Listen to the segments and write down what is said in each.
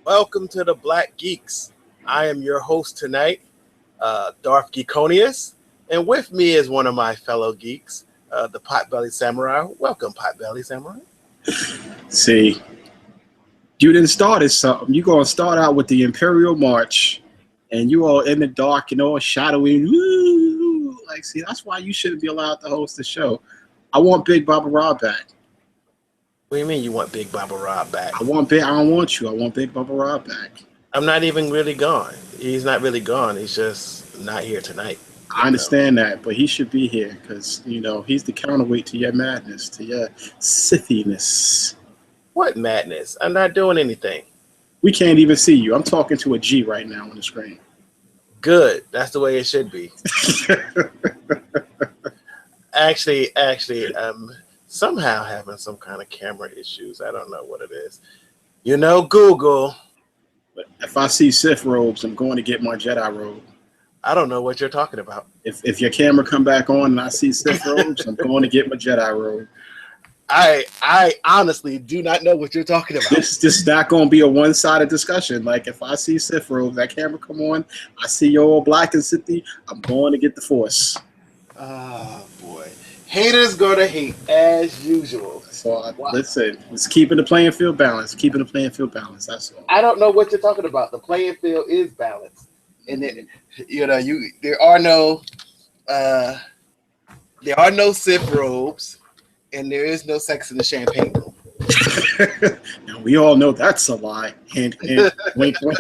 Welcome to the Black Geeks. I am your host tonight, Darth Geekonius, and with me is one of my fellow geeks, the Potbelly Samurai. Welcome, Potbelly Samurai. See, you didn't start it something. You're going to start out with the Imperial March, and you all in the dark and all shadowy. Woo! Like, see, that's why you shouldn't be allowed to host the show. I want Big Baba Rob back. What do you mean you want Big Baba Rob back? I don't want you. I want Big Baba Rob back. I'm not even really gone. He's not really gone. He's just not here tonight. I understand that, but he should be here because, you know, he's the counterweight to your madness, to your Sithiness. What madness? I'm not doing anything. We can't even see you. I'm talking to a G right now on the screen. Good. That's the way it should be. Actually, somehow having some kind of camera issues. I don't know what it is. You know, Google. But if I see Sith robes, I'm going to get my Jedi robe. I don't know what you're talking about. If your camera come back on and I see Sith robes, I'm going to get my Jedi robe. I honestly do not know what you're talking about. This is not going to be a one-sided discussion. Like, if I see Sith robes, that camera come on, I see your old black and Sithy, I'm going to get the Force. Oh, boy. Haters gonna hate as usual. So listen, it's keeping the playing field balanced. Keeping the playing field balanced. That's all. I don't know what you're talking about. The playing field is balanced, and then, you know, there are no Sith robes, and there is no sex in the champagne room. Now we all know that's a lie. Hint, hint, wink, wink.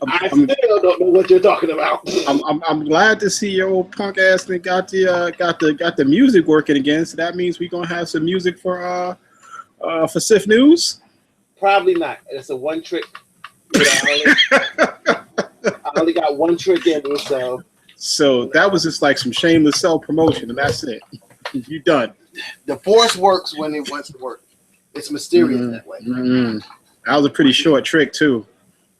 I still don't know what you're talking about. I'm glad to see your old punk ass and got the music working again. So that means we're gonna have some music for Sith News. Probably not. It's a one trick. You know, I only got one trick in me, so. So that was just like some shameless self promotion, and that's it. You done. The Force works when it wants to work. It's mysterious that way. Mm-hmm. That was a pretty short trick too.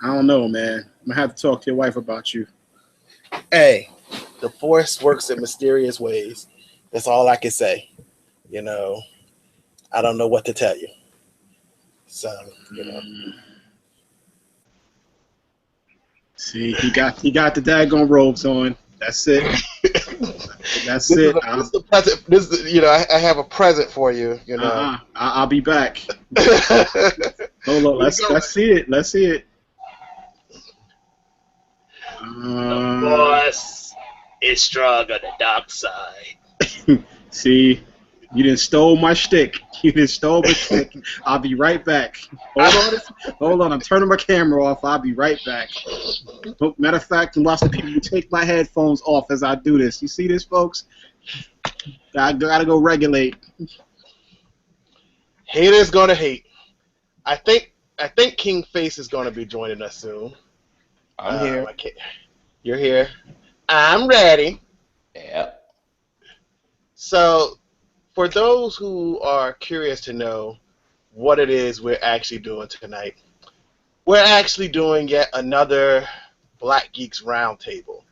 I don't know, man. I'm gonna have to talk to your wife about you. Hey, the Force works in mysterious ways. That's all I can say. You know, I don't know what to tell you. So, you know. See, he got the daggone robes on. That's it. That's it. This is the present. You know, I have a present for you. You know, I'll be back. Hold on. Let's see it. Let's see it. The Force is strong on the dark side. See, you done stole my shtick. You done stole my shtick. I'll be right back. Hold on. I'm turning my camera off. I'll be right back. Matter of fact, lots of people take my headphones off as I do this. You see this, folks? I gotta go regulate. Haters gonna hate. I think King Face is gonna be joining us soon. I'm here. You're here. I'm ready. Yeah. So, for those who are curious to know what it is we're actually doing tonight, we're actually doing yet another Black Geeks Roundtable.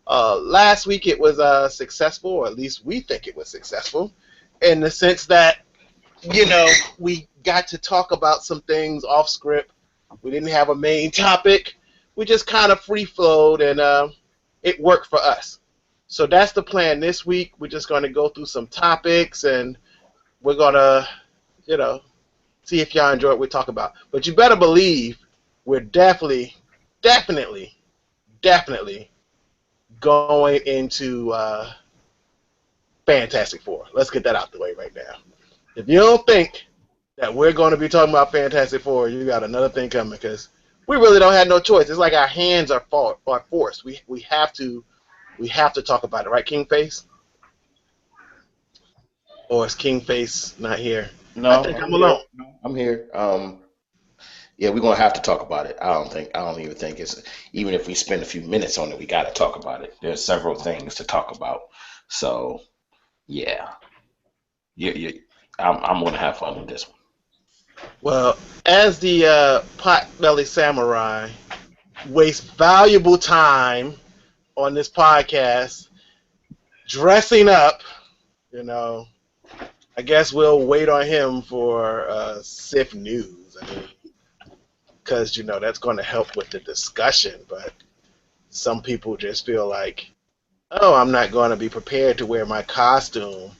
Last week it was successful, or at least we think it was successful, in the sense that, you know, we got to talk about some things off script. We didn't have a main topic. We just kind of free-flowed, and it worked for us. So that's the plan this week. We're just going to go through some topics, and we're going to, you know, see if y'all enjoy what we talk about. But you better believe we're definitely going into Fantastic Four. Let's get that out the way right now. If you don't think that we're going to be talking about Fantastic Four, you got another thing coming, because we really don't have no choice. It's like our hands are forced. We have to talk about it, right, King Face? Or is King Face not here? No, I think I'm alone. I'm here. Yeah, we're gonna have to talk about it. I don't even think it's, even if we spend a few minutes on it, we gotta talk about it. There's several things to talk about. So yeah. I'm gonna have fun with this one. Well, as the Potbelly Samurai wastes valuable time on this podcast dressing up, you know, I guess we'll wait on him for Sif News. I mean, because, you know, that's going to help with the discussion. But some people just feel like, oh, I'm not going to be prepared to wear my costume.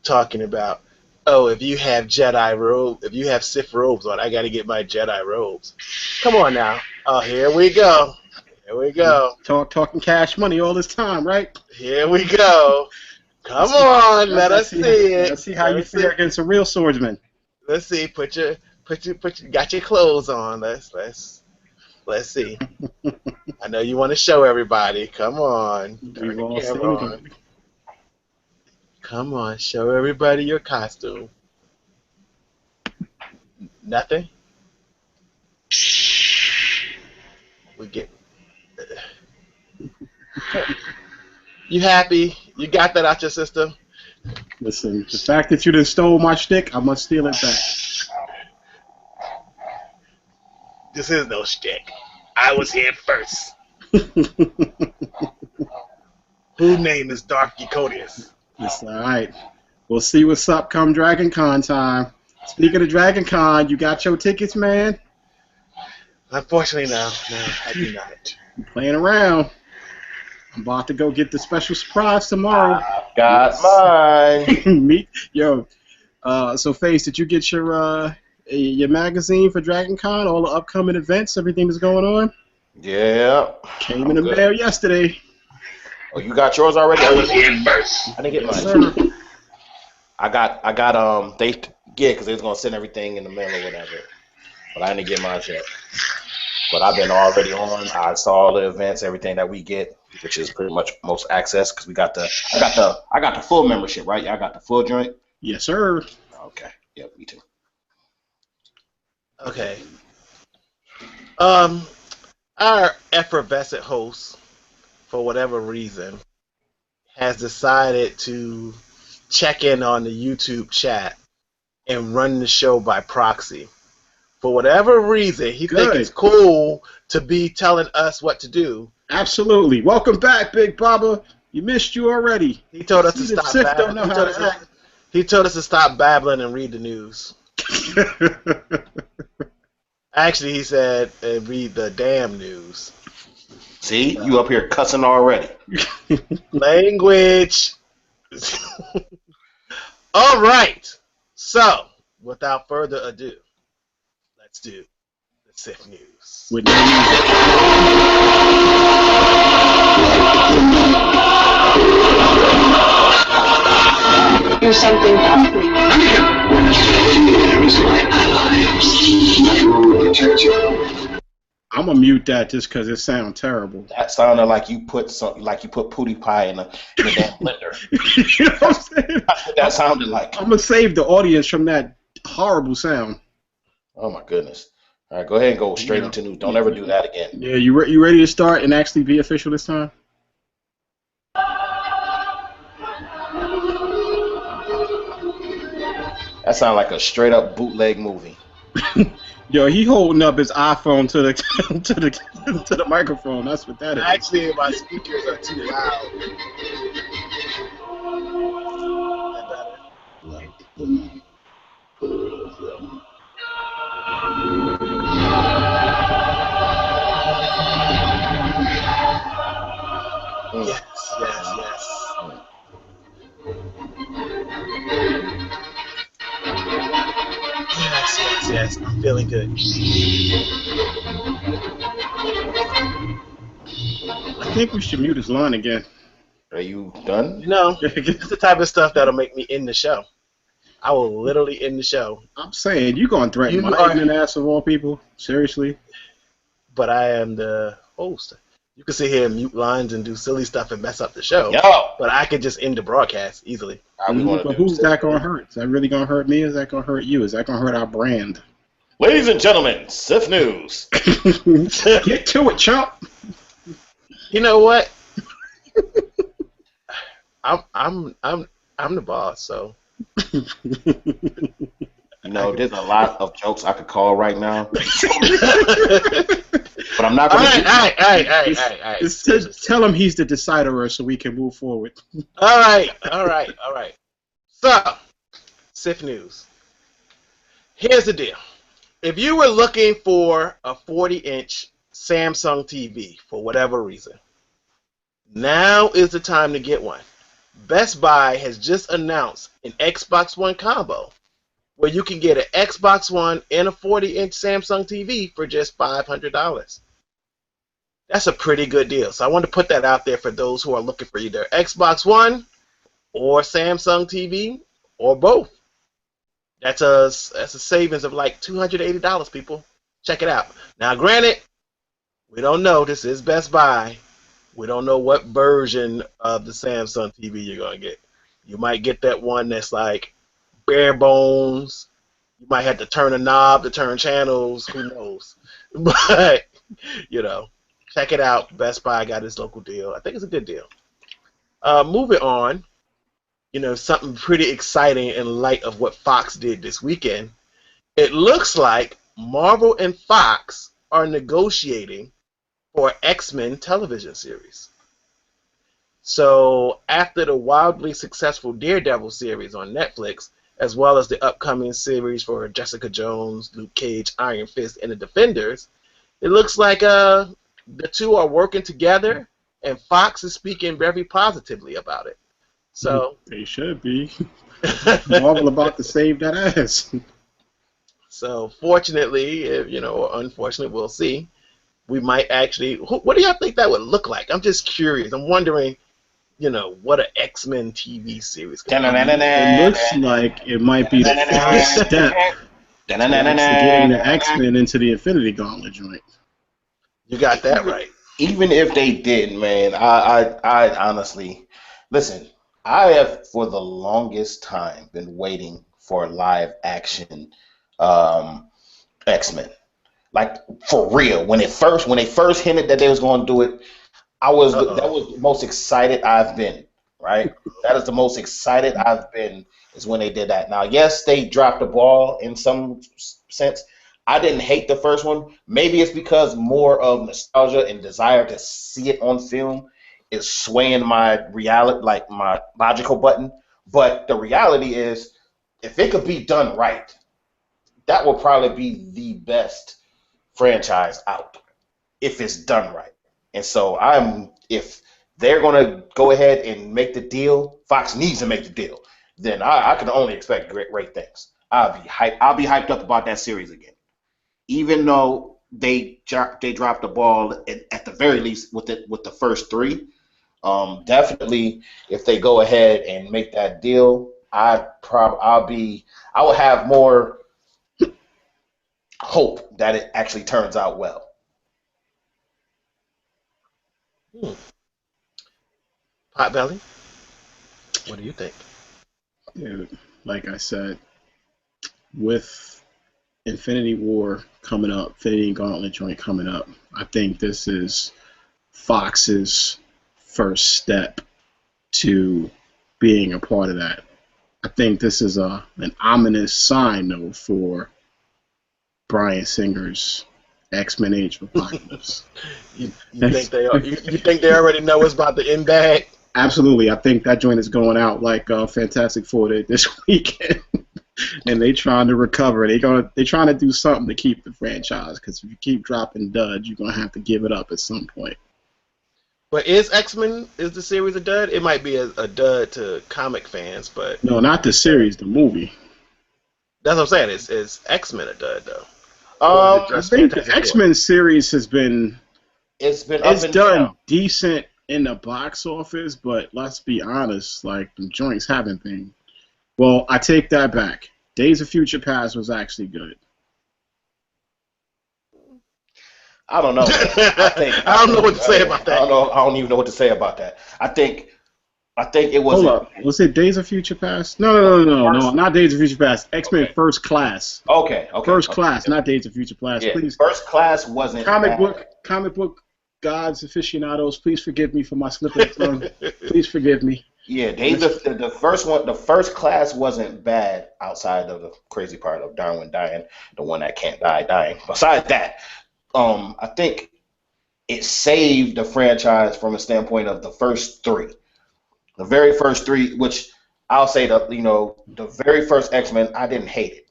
Talking about, oh, if you have Jedi robe, if you have Sith robes on, I got to get my Jedi robes. Come on now. Oh, here we go. Here we go. Talking cash money all this time, right? Here we go. Come on, let us see it. Let's see how you fare against a real swordsman. Let's see. Got your clothes on. Let's see. I know you want to show everybody. Come on. Turn the camera on. Come on, show everybody your costume. Nothing? We get. You happy? You got that out your system? Listen, the fact that you done stole my shtick, I must steal it back. This is no shtick. I was here first. Whose name is Dark Eucodius? It's alright. We'll see what's up come Dragon Con time. Speaking of Dragon Con, you got your tickets, man? Unfortunately, no, I do not. I'm playing around. I'm about to go get the special surprise tomorrow. I've got mine. So Face, did you get your magazine for Dragon Con? All the upcoming events, everything that's going on? Yeah. Came in the mail yesterday. Oh, you got yours already? I was here first. I didn't get mine. Sir. I got because they was gonna send everything in the mail or whatever, but I didn't get mine yet. But I've been already on. I saw all the events, everything that we get, which is pretty much most access because I got the full membership, right? Y'all got the full joint? Yes, sir. Okay. Yep, me too. Okay. Our effervescent host, for whatever reason, has decided to check in on the YouTube chat and run the show by proxy. For whatever reason, he thinks it's cool to be telling us what to do. Absolutely. Welcome back, Big Baba. You missed you already. He told us to stop babbling. He told us to stop babbling and read the news. Actually, he said read the damn news. See, you up here cussing already. Language. All right. So, without further ado, let's do the Sith News. With no music. Do something happening. I'm gonna mute that just because it sounds terrible. That sounded like you put pootie pie in a damn blender. You know what I'm saying? That's what that sounded like. I'm gonna save the audience from that horrible sound. Oh my goodness! All right, go ahead and go straight into news. Don't ever do that again. Yeah, you ready to start and actually be official this time? That sounds like a straight up bootleg movie. Yo, he holding up his iPhone to the to the microphone. That's what that is. Actually, my speakers are too loud. Yes. Yes. I'm feeling good. I think we should mute his line again. Are you done? You know, it's the type of stuff that'll make me end the show. I will literally end the show. I'm saying, you gonna threaten my ignorant ass of all people? Seriously? But I am the host. You can sit here and mute lines and do silly stuff and mess up the show. Yo! But I could just end the broadcast easily. But who's that gonna hurt? Is that really gonna hurt me? Or is that gonna hurt you? Is that gonna hurt our brand? Ladies and gentlemen, Sith News. Get to it, chump. You know what? I'm the boss, so You know, there's a lot of jokes I could call right now, but I'm not All going right, to. all right. Just tell him he's the decider so we can move forward. All right. So, Sif News. Here's the deal. If you were looking for a 40-inch Samsung TV for whatever reason, now is the time to get one. Best Buy has just announced an Xbox One combo where you can get an Xbox One and a 40-inch Samsung TV for just $500. That's a pretty good deal. So I want to put that out there for those who are looking for either Xbox One or Samsung TV or both. That's a savings of like $280, people. Check it out. Now, granted, we don't know. This is Best Buy. We don't know what version of the Samsung TV you're going to get. You might get that one that's like bare bones. You might have to turn a knob to turn channels. Who knows? But, check it out. Best Buy got his local deal. I think it's a good deal. Moving on, something pretty exciting in light of what Fox did this weekend. It looks like Marvel and Fox are negotiating for an X-Men television series. So after the wildly successful Daredevil series on Netflix, as well as the upcoming series for Jessica Jones, Luke Cage, Iron Fist, and the Defenders, it looks like the two are working together, and Fox is speaking very positively about it. So they should be. Marvel about to save that ass. So fortunately, or unfortunately, we'll see. We might actually. What do y'all think that would look like? I'm just curious. I'm wondering, what an X-Men TV series could be. It looks like it might be the first step to getting the X-Men into the Infinity Gauntlet joint. You got that right. Even if they did, man, I honestly listen. I have for the longest time been waiting for live action X-Men. Like for real, when they first hinted that they was going to do it, that was the most excited I've been. Right, that is the most excited I've been is when they did that. Now, yes, they dropped the ball in some sense. I didn't hate the first one. Maybe it's because more of nostalgia and desire to see it on film is swaying my reality, like my logical button. But the reality is, if it could be done right, that will probably be the best franchise out if it's done right. And so if they're gonna go ahead and make the deal, Fox needs to make the deal. Then I can only expect great things. I'll be hyped up about that series again. Even though they dropped the ball at the very least with the first three, definitely if they go ahead and make that deal, I will have more hope that it actually turns out well. Potbelly, what do you think? Dude, like I said, with Infinity War coming up, Infinity Gauntlet joint coming up, I think this is Fox's first step to being a part of that. I think this is an ominous sign, though, for Bryan Singer's X-Men Age of Apocalypse. you think they already know it's about to end bad? Absolutely. I think that joint is going out like Fantastic Four did this weekend. And they trying to recover. They trying to do something to keep the franchise, because if you keep dropping duds, you're gonna have to give it up at some point. But is the series a dud? It might be a dud to comic fans, but no, not the series, the movie. That's what I'm saying. Is X-Men a dud though? I think the X-Men series has been it's done down. Decent in the box office, but let's be honest, like the joints haven't been. Well, I take that back. Days of Future Past was actually good. I don't know. I don't know what to say about that. I don't even know what to say about that. I think it was. Hold up. Was it Days of Future Past? No, not Days of Future Past. X-Men First Class. Okay. First Class, not Days of Future Past. Yeah, please. First Class wasn't comic book gods, aficionados. Please forgive me for my slip of the tongue. Please forgive me. Yeah, the first one, the first class wasn't bad outside of the crazy part of Darwin dying, the one that can't die dying. Besides that, I think it saved the franchise from a standpoint of the first three. The very first three, which I'll say the very first X-Men, I didn't hate it,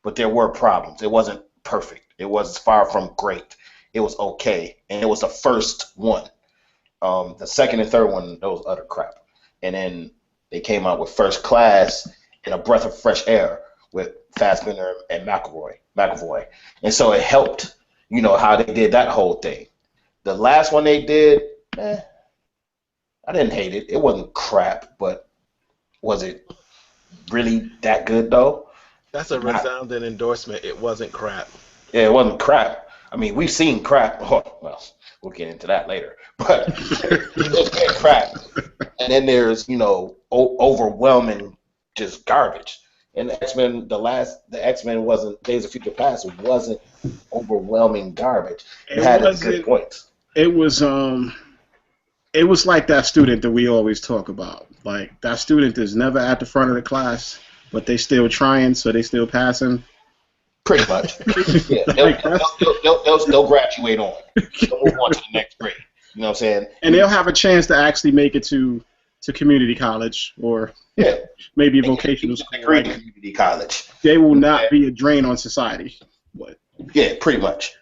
but there were problems. It wasn't perfect. It was far from great. It was okay, and it was the first one. The second and third one, that was utter crap. And then they came out with First Class and a breath of fresh air with Fassbender and McAvoy. And so it helped, how they did that whole thing. The last one they did, I didn't hate it. It wasn't crap, but was it really that good though? That's a resounding endorsement. It wasn't crap. Yeah, it wasn't crap. I mean, we've seen crap. Oh, well, we'll get into that later. But it's been crap. And then there's, overwhelming just garbage. And the X-Men, the X-Men wasn't, Days of Future Past wasn't overwhelming garbage. It had good points. It was like that student that we always talk about. Like, that student is never at the front of the class, but they still trying, so they still passing. Pretty much. Yeah, they'll graduate on. They'll move on to the next grade. You know what I'm saying? And they'll have a chance to actually make it to community college or maybe vocational school. Right? Community college. They will not be a drain on society. But. Yeah, pretty much.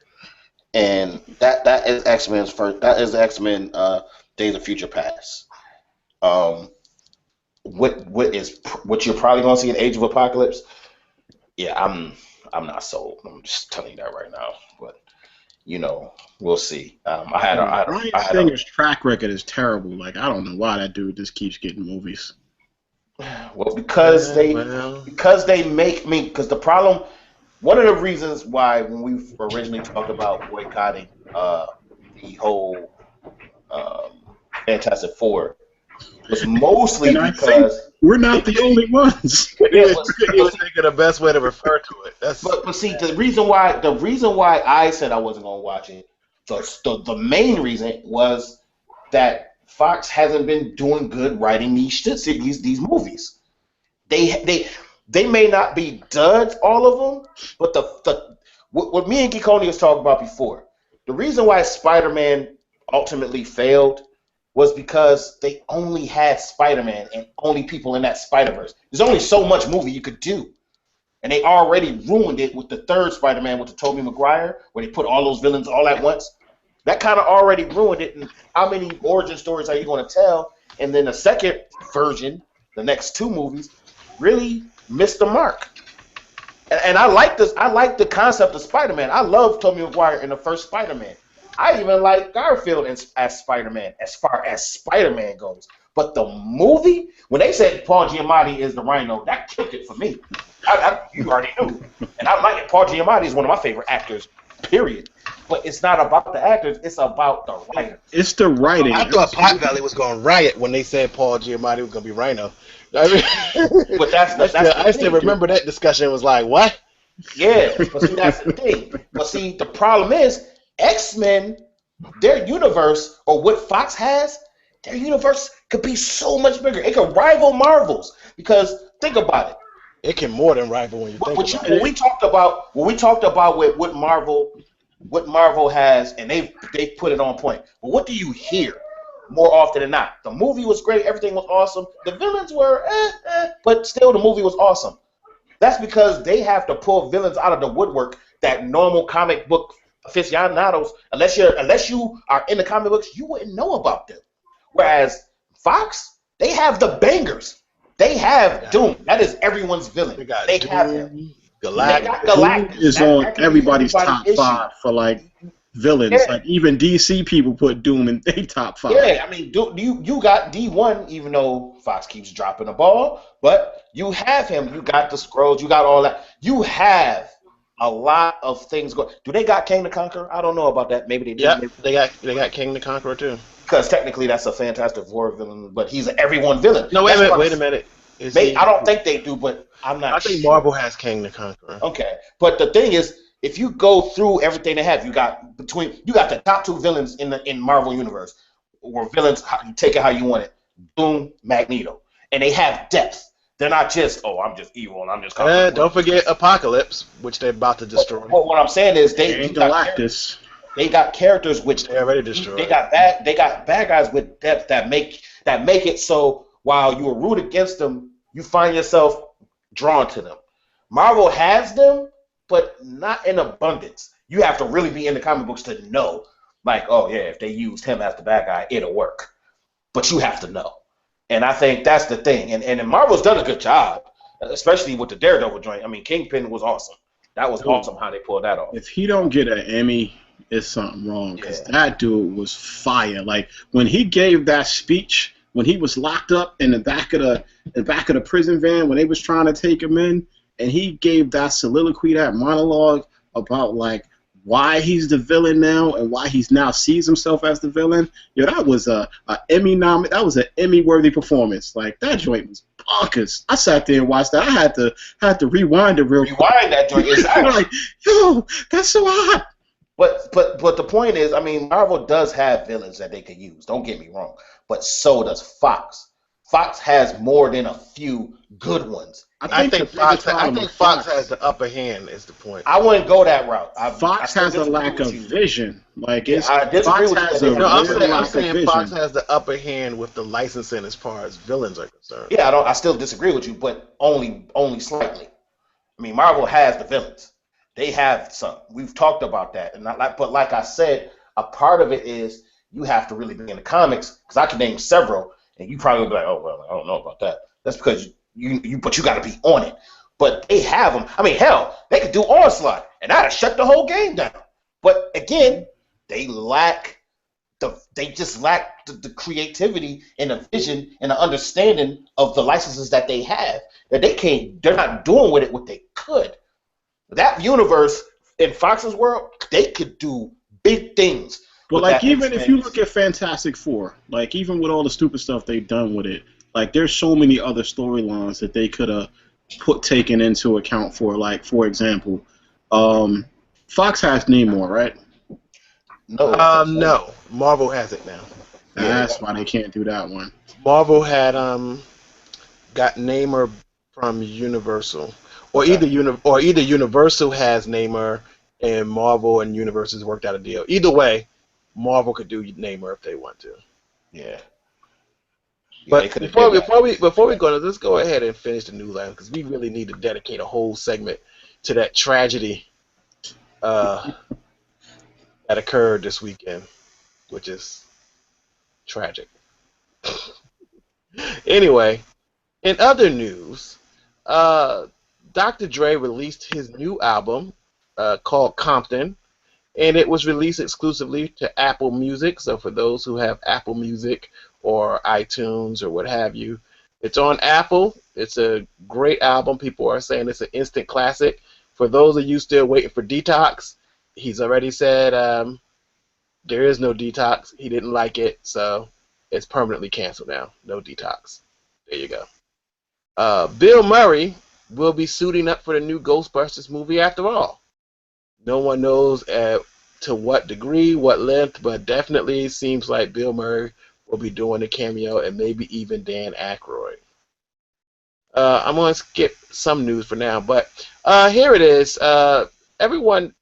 And that is X-Men's first. That is X-Men Days of Future Past. What you're probably gonna see in Age of Apocalypse? Yeah, I'm not sold. I'm just telling you that right now. But we'll see. Bryan Singer's track record is terrible. Like, I don't know why that dude just keeps getting movies. Well, because the problem. One of the reasons why when we originally talked about boycotting the whole Fantastic Four was mostly because we're not the only ones. It was thinking the best way to refer to it. But see, the reason why I said I wasn't gonna watch it, the main reason was that Fox hasn't been doing good writing these movies. They may not be duds, all of them, but what me and Geekoni was talking about before, the reason why Spider-Man ultimately failed was because they only had Spider-Man and only people in that Spider-Verse. There's only so much movie you could do. And they already ruined it with the third Spider-Man with the Tobey Maguire, where they put all those villains all at once. That kind of already ruined it. And how many origin stories are you going to tell? And then the second version, the next two movies, really missed the mark. And I like this. I like the concept of Spider-Man. I love Tobey Maguire in the first Spider-Man. I even like Garfield as Spider-Man, as far as Spider-Man goes. But the movie, when they said Paul Giamatti is the Rhino, that killed it for me. You already knew. And I like it. Paul Giamatti is one of my favorite actors, period. But it's not about the actors. It's about the writer. It's the writing. I thought Pot Valley was going to riot when they said Paul Giamatti was going to be Rhino. I mean, but I still remember that discussion. It was like, what? Yeah, but see, that's the thing. But see, the problem is, X-Men, their universe, or what Fox has, their universe could be so much bigger. It could rival Marvel's. Because think about it. It can more than rival when you think about it. When we talked about what Marvel has, and they put it on point. But what do you hear more often than not? The movie was great. Everything was awesome. The villains were but still the movie was awesome. That's because they have to pull villains out of the woodwork that normal comic book aficionados, unless you are in the comic books, you wouldn't know about them. Whereas Fox, they have the bangers. They have Doom. That is everyone's villain. They have him. Galactus is on everybody's top 5 for like villains. Yeah. Like even DC people put Doom in their top 5. Yeah, I mean, you got D1, even though Fox keeps dropping the ball, but you have him. You got the Skrulls. You got all that. You have a lot of things going. Do they got King the Conqueror? I don't know about that. Maybe they do. Yeah, they got King the Conqueror too. Because technically that's a Fantastic Four villain, but he's an everyone villain. No, wait a minute. I don't think they do, but I'm not. I think Marvel has King the Conqueror. Okay, but the thing is, if you go through everything they have, you got the top 2 villains in Marvel universe, or villains. You take it how you want it. Doom, Magneto, and they have depth. They're not just, oh, I'm just evil and I'm just conquering. Don't forget Apocalypse, which they're about to destroy. But what I'm saying is And Galactus. They got characters which They already destroyed. They got bad guys with depth that make it so while you root against them, you find yourself drawn to them. Marvel has them, but not in abundance. You have to really be in the comic books to know, like, oh yeah, if they used him as the bad guy, it'll work. But you have to know. And I think that's the thing. And Marvel's done a good job, especially with the Daredevil joint. I mean, Kingpin was awesome. That was awesome how they pulled that off. If he don't get an Emmy, it's something wrong, because that dude was fire. Like when he gave that speech, when he was locked up in the back of the prison van when they was trying to take him in, and he gave that soliloquy, that monologue about like why he's the villain now and why he's now sees himself as the villain. Yo, that was a Emmy that was an Emmy-worthy performance. Like that joint was bonkers. I sat there and watched that. I had to rewind it real quick. Rewind that joint. Exactly. Like, yo, that's so hot. But the point is, I mean, Marvel does have villains that they could use. Don't get me wrong. But so does Fox. Fox has more than a few good ones. I think Fox has the upper hand. Is the point? I wouldn't go that route. Fox has a lack of vision. Like I disagree with you. I'm saying Fox has the upper hand with the licensing as far as villains are concerned. Yeah, I still disagree with you, but only slightly. I mean, Marvel has the villains. They have some. We've talked about that, but like I said, a part of it is you have to really be in the comics, because I can name several, and you probably be like, oh well, I don't know about that. That's because but you got to be on it. But they have them. I mean, hell, they could do Onslaught, and that'd have shut the whole game down. But again, they just lack the creativity and the vision and the understanding of the licenses that they have. That they're not doing with it what they could. That universe in Fox's world, they could do big things. But like, even if you look at Fantastic Four, like even with all the stupid stuff they've done with it, like there's so many other storylines that they could have taken into account for. Like, for example, Fox has Namor, right? No. Marvel has it now. That's why they can't do that one. Marvel had got Namor from Universal. Or either Universal has Namor and Marvel and Universal has worked out a deal. Either way, Marvel could do Namor if they want to. Yeah. But before we go, let's go ahead and finish the news line, because we really need to dedicate a whole segment to that tragedy that occurred this weekend, which is tragic. Anyway, in other news, Dr. Dre released his new album called Compton, and it was released exclusively to Apple Music. So for those who have Apple Music or iTunes or what have you, it's on Apple. It's a great album. People are saying it's an instant classic. For those of you still waiting for Detox, he's already said there is no Detox. He didn't like it, so it's permanently canceled now. No Detox. There you go. Bill Murray will be suiting up for the new Ghostbusters movie after all. No one knows to what degree, what length, but definitely seems like Bill Murray will be doing a cameo, and maybe even Dan Aykroyd. I'm going to skip some news for now, but here it is. Everyone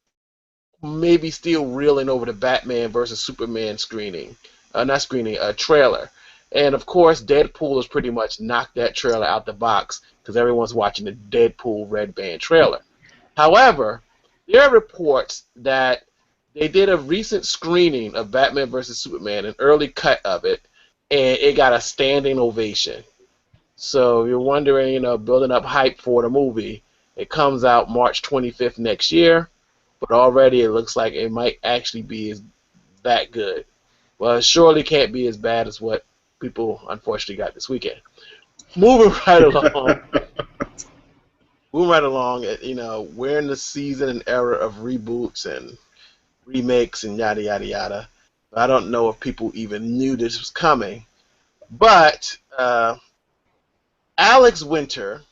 may be still reeling over the Batman versus Superman trailer. And of course, Deadpool has pretty much knocked that trailer out the box, because everyone's watching the Deadpool Red Band trailer. However, there are reports that they did a recent screening of Batman vs. Superman, an early cut of it, and it got a standing ovation. So you're wondering, building up hype for the movie. It comes out March 25th next year, but already it looks like it might actually be that good. Well, it surely can't be as bad as what people unfortunately got this weekend. Moving right along. We're in the season and era of reboots and remakes and yada, yada, yada. I don't know if people even knew this was coming. But Alex Winter,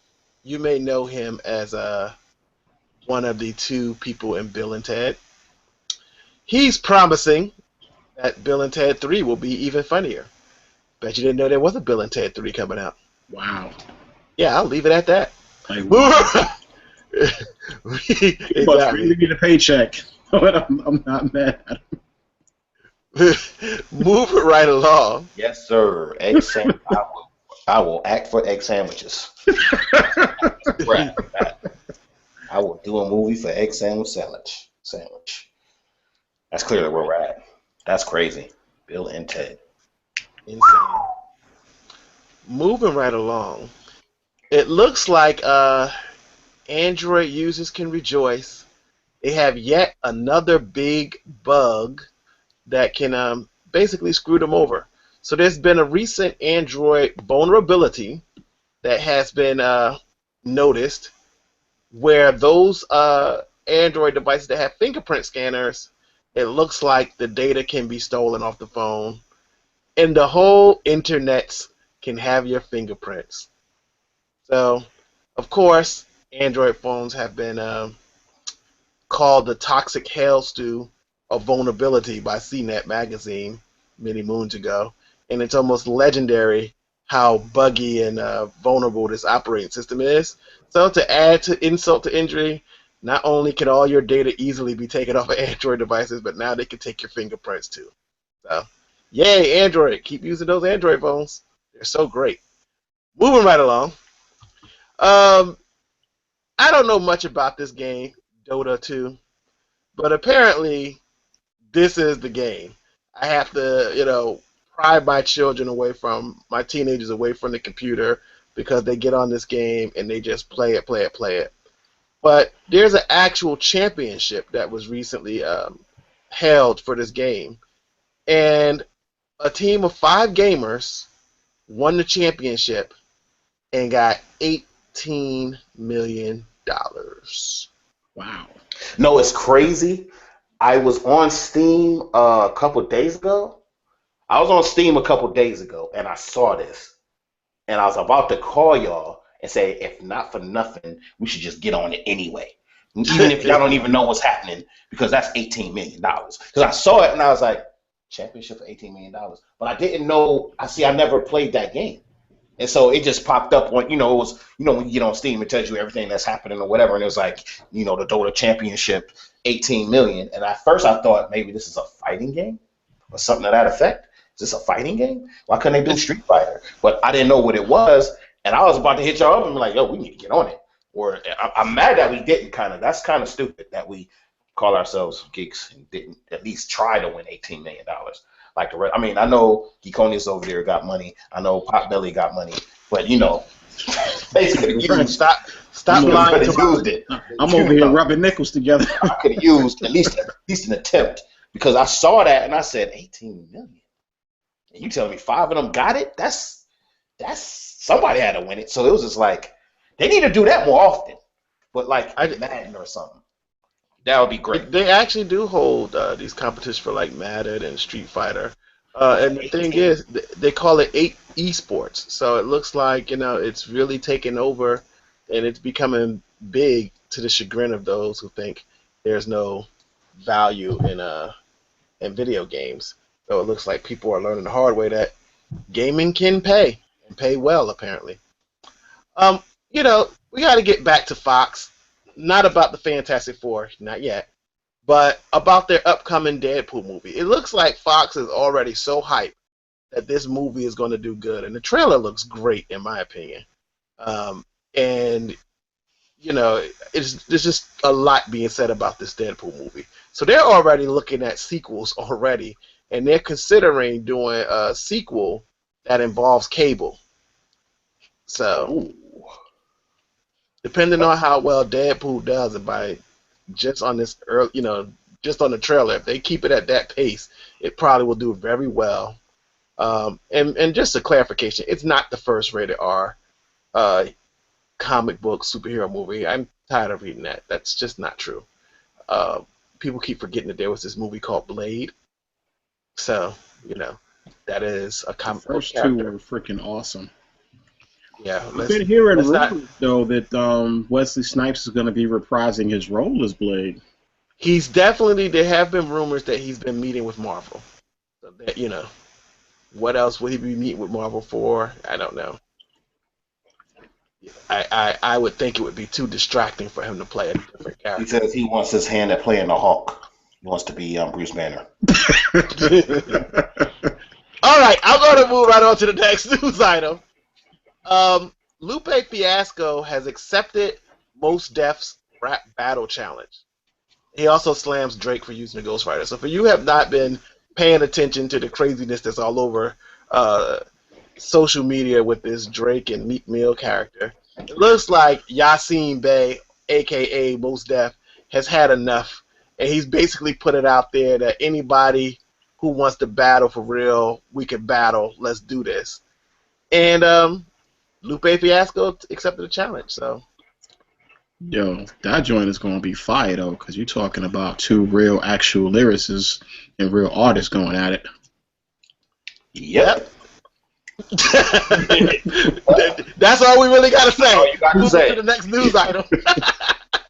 you may know him as one of the two people in Bill and Ted. He's promising that Bill and Ted 3 will be even funnier. Bet you didn't know there was a Bill and Ted 3 coming out. Wow. Yeah, I'll leave it at that. Like, wow. He must Exactly. really need a paycheck. But I'm not mad at him. Moving right along. Yes, sir. Egg sandwich. I will act for egg sandwiches. I will do a movie for egg sandwich. That's clearly where we're at. That's crazy. Bill and Ted. Insane. Moving right along. It looks like Android users can rejoice. They have yet another big bug that can basically screw them over. So there's been a recent Android vulnerability that has been noticed where those Android devices that have fingerprint scanners, it looks like the data can be stolen off the phone, and the whole internet can have your fingerprints. So, of course, Android phones have been called the toxic hell stew of vulnerability by CNET magazine many moons ago, and it's almost legendary how buggy and vulnerable this operating system is. So to add to insult to injury, not only can all your data easily be taken off of Android devices, but now they can take your fingerprints too. So, yay, Android. Keep using those Android phones. They're so great. Moving right along. I don't know much about this game, Dota 2, but apparently this is the game. I have to, pry my children away from, my teenagers away from the computer because they get on this game and they just play it. But there's an actual championship that was recently held for this game. And a team of 5 gamers won the championship and got $18 million. Wow. No, it's crazy. I was on Steam a couple days ago. And I saw this. And I was about to call y'all and say, if not for nothing, we should just get on it anyway. Even if y'all don't even know what's happening, because that's $18 million. Because I saw it and I was like, championship for $18 million. But I didn't know, I never played that game. And so it just popped up when, it was, when you get on Steam, it tells you everything that's happening or whatever. And it was like, the Dota Championship, 18 million. And at first I thought maybe this is a fighting game or something to that effect. Is this a fighting game? Why couldn't they do Street Fighter? But I didn't know what it was. And I was about to hit y'all up and be like, yo, we need to get on it. Or I'm mad that we didn't That's kind of stupid that we call ourselves geeks and didn't at least try to win $18 million. Like the rest. I mean, I know Geekonius over there got money. I know Potbelly got money. But, basically, Stop lying to used it. I'm over here rubbing nickels together. I could have used at least an attempt, because I saw that and I said 18 million. And you telling me 5 of them got it? That's somebody had to win it. So it was just like they need to do that more often. But like Madden or something. That would be great. They actually do hold these competitions for like Madden and Street Fighter. And the thing is, they call it esports. So it looks like, it's really taken over and it's becoming big to the chagrin of those who think there's no value in video games. So it looks like people are learning the hard way that gaming can pay, and pay well, apparently. We got to get back to Fox. Not about the Fantastic Four, not yet, but about their upcoming Deadpool movie. It looks like Fox is already so hyped that this movie is going to do good, and the trailer looks great, in my opinion. And there's just a lot being said about this Deadpool movie. So they're already looking at sequels already, and they're considering doing a sequel that involves Cable. So. Ooh. Depending on how well Deadpool does, and by just on this early, just on the trailer, if they keep it at that pace, it probably will do very well. And just a clarification, it's not the first rated R comic book superhero movie. I'm tired of reading that. That's just not true. People keep forgetting that there was this movie called Blade. So, that is a comic book First character. 2 were freaking awesome. Yeah, I've been hearing rumors, though, that Wesley Snipes is going to be reprising his role as Blade. There have been rumors that he's been meeting with Marvel. So that, What else will he be meeting with Marvel for? I don't know. I would think it would be too distracting for him to play a different He character. says he wants his hand at playing the Hulk. He wants to be Bruce Banner. All right, I'm going to move right on to the next news item. Lupe Fiasco has accepted Most Def's rap battle challenge. He also slams Drake for using the Ghost Rider. So for you who have not been paying attention to the craziness that's all over social media with this Drake and Meek Mill character, it looks like Yasin Bey, aka Mos Def, has had enough, and he's basically put it out there that anybody who wants to battle for real, we can battle. Let's do this. And Lupe Fiasco accepted the challenge. So Yo, that joint is gonna be fire though, cause you're talking about two real, actual lyricists and real artists going at it. Yep. That's all we really got to say. All you got to Move say. to the next news item.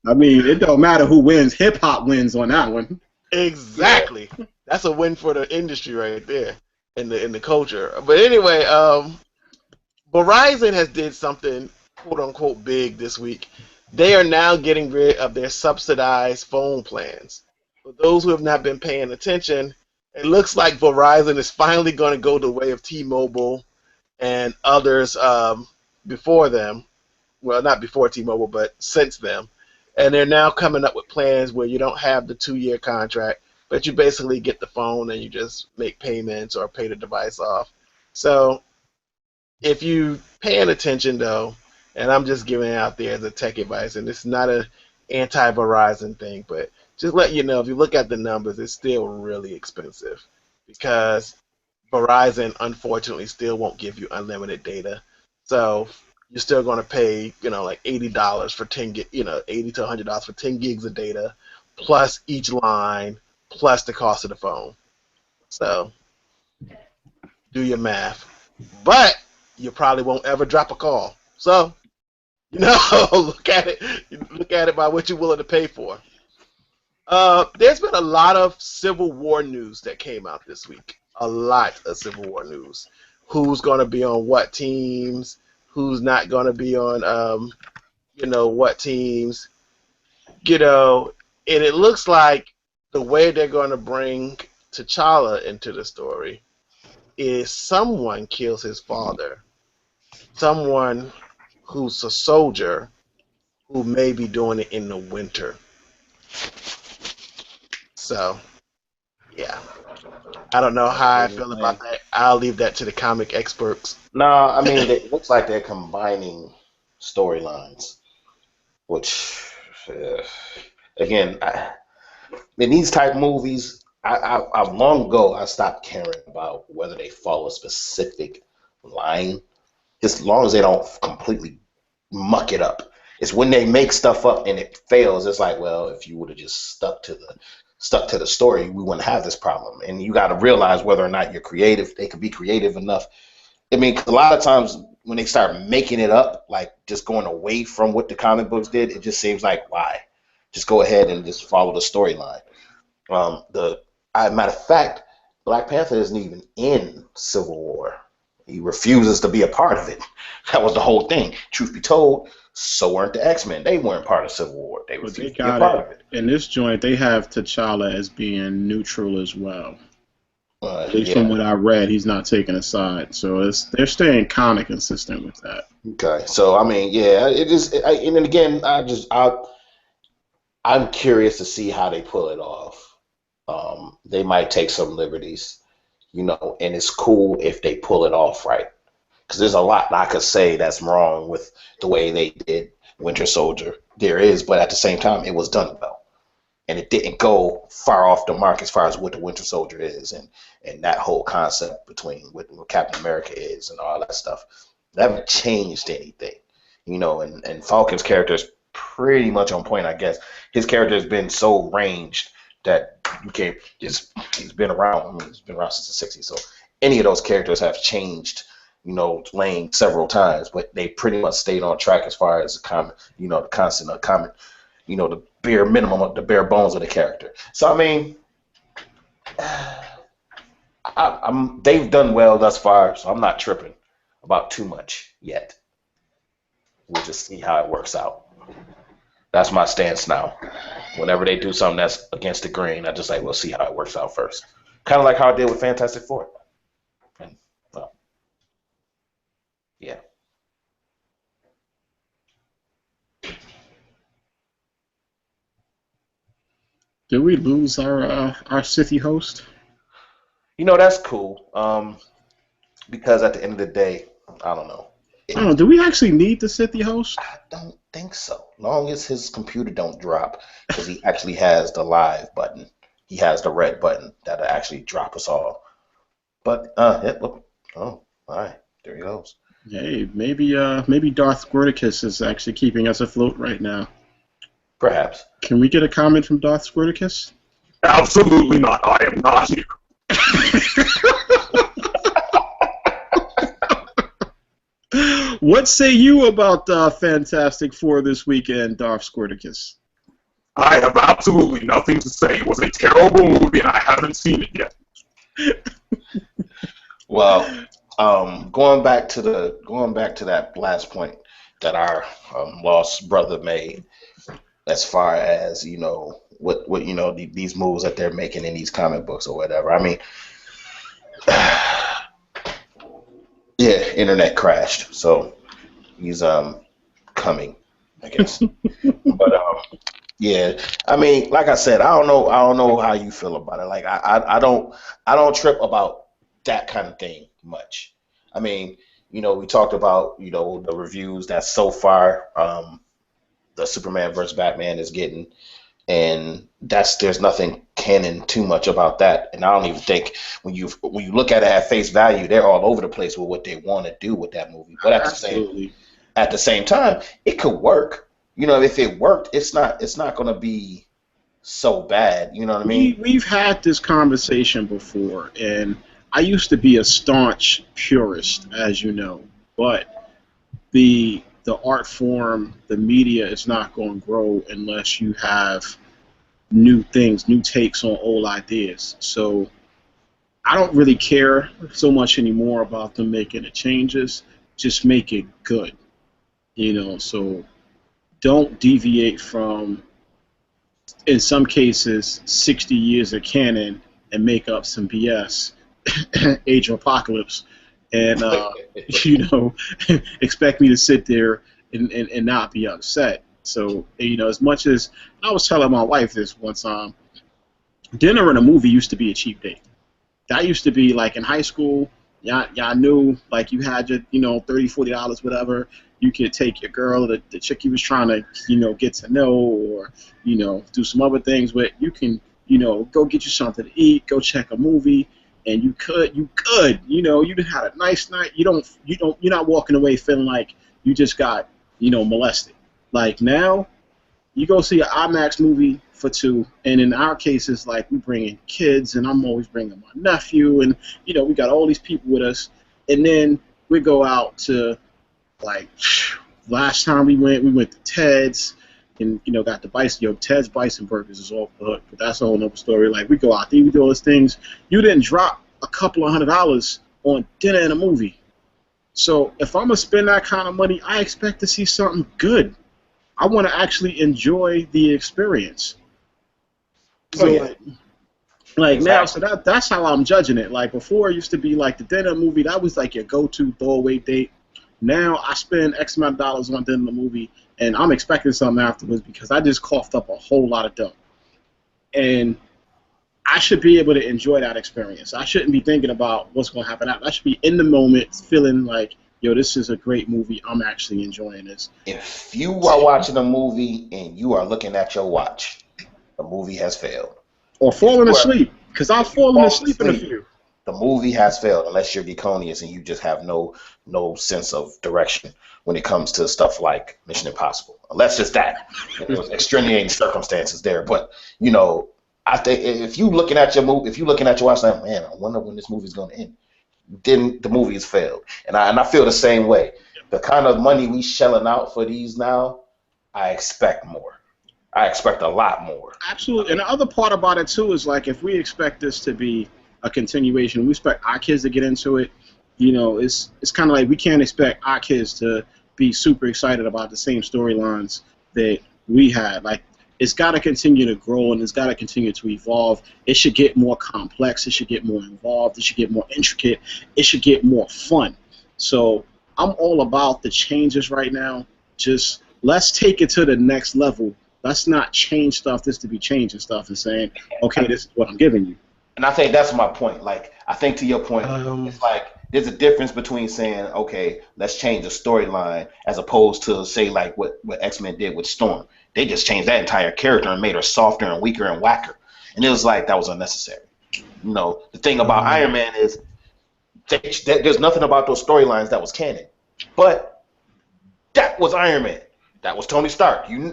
I mean, it don't matter who wins. Hip hop wins on that one. Exactly. That's a win for the industry right there in the culture. But anyway, Verizon has did something quote unquote big this week. They are now getting rid of their subsidized phone plans. For those who have not been paying attention, it looks like Verizon is finally going to go the way of T-Mobile and others before them. Well, not before T-Mobile, but since them. And they're now coming up with plans where you don't have the 2-year contract, but you basically get the phone and you just make payments or pay the device off. So if you paying attention, though, and I'm just giving it out there as a tech advice, and it's not an anti-Verizon thing, but just let you know, if you look at the numbers, it's still really expensive because Verizon, unfortunately, still won't give you unlimited data. So you're still going to pay, like $80 for 10 gig, $80 to $100 for 10 gigs of data, plus each line, plus the cost of the phone. So do your math. But you probably won't ever drop a call. So, look at it by what you're willing to pay for. There's been a lot of Civil War news that came out this week. A lot of Civil War news. Who's going to be on what teams? Who's not going to be on, what teams? And it looks like the way they're going to bring T'Challa into the story is someone kills his father. Someone who's a soldier who may be doing it in the winter. So, yeah. I don't know how I feel about that. I'll leave that to the comic experts. No, I mean, it looks like they're combining storylines, which, again, in these type movies, I long ago I stopped caring about whether they follow a specific line, as long as they don't completely muck it up. It's when they make stuff up and it fails. It's like, well, if you would have just stuck to the story, we wouldn't have this problem. And you got to realize whether or not you're creative. They could be creative enough. I mean, 'cause a lot of times when they start making it up, like just going away from what the comic books did, it just seems like, why? Just go ahead and just follow the storyline. Matter of fact, Black Panther isn't even in Civil War. He refuses to be a part of it. That was the whole thing. Truth be told, so weren't the X-Men. They weren't part of Civil War. They But they refused to be a got part of it. in this joint. They have T'Challa as being neutral as well. At least from what I read, he's not taking a side. So they're staying kind of consistent with that. Okay, so I mean, yeah, it is. And then again, I'm curious to see how they pull it off. They might take some liberties, and it's cool if they pull it off right. Because there's a lot I could say that's wrong with the way they did Winter Soldier. There is, but at the same time, it was done well. And it didn't go far off the mark as far as what the Winter Soldier is and that whole concept between what Captain America is and all that stuff. They haven't changed anything, and Falcon's character is pretty much on point, I guess. His character has been so ranged that you can't just, he's been around. I mean, he's been around since the 60s. So any of those characters have changed, lane several times, but they pretty much stayed on track as far as the comment, the constant comment, the bare minimum, the bare bones of the character. So I mean, They've done well thus far, so I'm not tripping about too much yet. We'll just see how it works out. That's my stance now. Whenever they do something that's against the grain, I just like we'll see how it works out first. Kind of like how I did with Fantastic Four. And well, yeah. Did we lose our city host? That's cool. Because at the end of the day, I don't know. I don't know. Do we actually need the city host? I don't think so. Long as his computer don't drop, because he actually has the live button. He has the red button that'll actually drop us all. But look. Oh, all right. There he goes. Hey, maybe Darth Squirticus is actually keeping us afloat right now. Perhaps. Can we get a comment from Darth Squirticus? Absolutely not. I am not here. What say you about Fantastic Four this weekend, Darth Squirticus? I have absolutely nothing to say. It was a terrible movie, and I haven't seen it yet. Well, going back to that last point that our lost brother made, as far as what these moves that they're making in these comic books or whatever. I mean, yeah, internet crashed, so he's coming, I guess. But yeah, I mean, like I said, I don't know how you feel about it. Like I don't trip about that kind of thing much. I mean, we talked about the reviews that so far the Superman versus Batman is getting, and there's nothing canon too much about that. And I don't even think when you look at it at face value, they're all over the place with what they want to do with that movie. But at the same time, it could work. If it worked, it's not going to be so bad. You know what I mean? We've had this conversation before, and I used to be a staunch purist, as you know, but the art form, the media is not going to grow unless you have new things, new takes on old ideas. So I don't really care so much anymore about them making the changes. Just make it good, so don't deviate from, in some cases, 60 years of canon and make up some BS, Age of Apocalypse, and expect me to sit there and not be upset. So as much as I was telling my wife this one time, dinner and a movie used to be a cheap date. That used to be like in high school. Y'all knew, like, you had your $30, $40, whatever. You could take your girl, the chick you was trying to get to know, or do some other things. But you can go get you something to eat, go check a movie. And you could, you had a nice night. You're not walking away feeling like you just got, molested. Like now, you go see an IMAX movie for two, and in our cases, like, we bring in kids, and I'm always bringing my nephew, and we got all these people with us, and then we go out to, like, last time we went to Ted's. And got the bison. Ted's Bison Burgers is off the hook, but that's a whole other story. Like, we go out there, we do all those things. You didn't drop a couple of $100 on dinner and a movie. So if I'm gonna spend that kind of money, I expect to see something good. I want to actually enjoy the experience. So, like exactly. Now, so that's how I'm judging it. Like, before, it used to be like the dinner movie. That was like your go-to throwaway date. Now I spend X amount of dollars on dinner movie, and I'm expecting something afterwards because I just coughed up a whole lot of dough. And I should be able to enjoy that experience. I shouldn't be thinking about what's going to happen after. I should be in the moment feeling like, this is a great movie. I'm actually enjoying this. If you are watching a movie and you are looking at your watch, the movie has failed. Or falling asleep, because I've fallen asleep in a few. The movie has failed unless you're Deconius and you just have no sense of direction when it comes to stuff like Mission Impossible. Unless it's that. There's extenuating circumstances there. But, I think if you looking at your movie, if you're looking at your watch, like, man, I wonder when this movie's going to end. Then the movie has failed. And I feel the same way. The kind of money we shelling out for these now, I expect more. I expect a lot more. Absolutely. And the other part about it, too, is, like, if we expect this to be a continuation. We expect our kids to get into it. You know, it's kind of like we can't expect our kids to be super excited about the same storylines that we had. Like, it's got to continue to grow and it's got to continue to evolve. It should get more complex. It should get more involved. It should get more intricate. It should get more fun. So I'm all about the changes right now. Just let's take it to the next level. Let's not change stuff just to be changing stuff and saying, okay, this is what I'm giving you. And I think that's my point. Like, I think to your point, Um, it's like there's a difference between saying, okay, let's change the storyline, as opposed to say like what X-Men did with Storm. They just changed that entire character and made her softer and weaker and whacker. And it was like that was unnecessary. You know, the thing about Iron Man is there's nothing about those storylines that was canon. But that was Iron Man. That was Tony Stark. You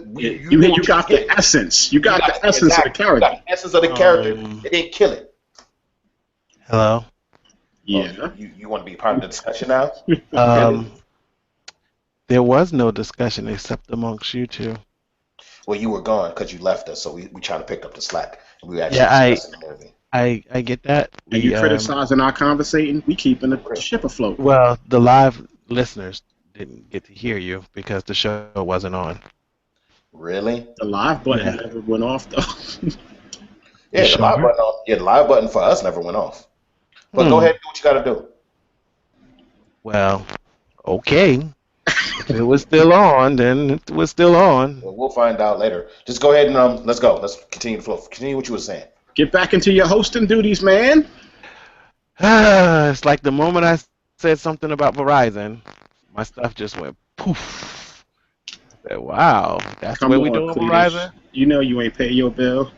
got the essence. You got the essence of the character. You got the essence of the character. They didn't kill it. Hello. Yeah. You want to be part of the discussion now? There was no discussion except amongst you two. Well, you were gone because you left us, so we tried to pick up the slack. And we were actually discussing the movie. I get that. Are you criticizing our conversating? We keeping the ship afloat. Well, the live listeners didn't get to hear you because the show wasn't on. Really? The live button never went off though. Yeah, the live button for us never went off. But go ahead and do what you got to do. Well, okay. If it was still on, then it was still on. Well, we'll find out later. Just go ahead and let's go. Let's continue the flow. Continue what you were saying. Get back into your hosting duties, man. It's like the moment I said something about Verizon, my stuff just went poof. I said, wow, that's what we doing, Verizon? You know you ain't pay your bill.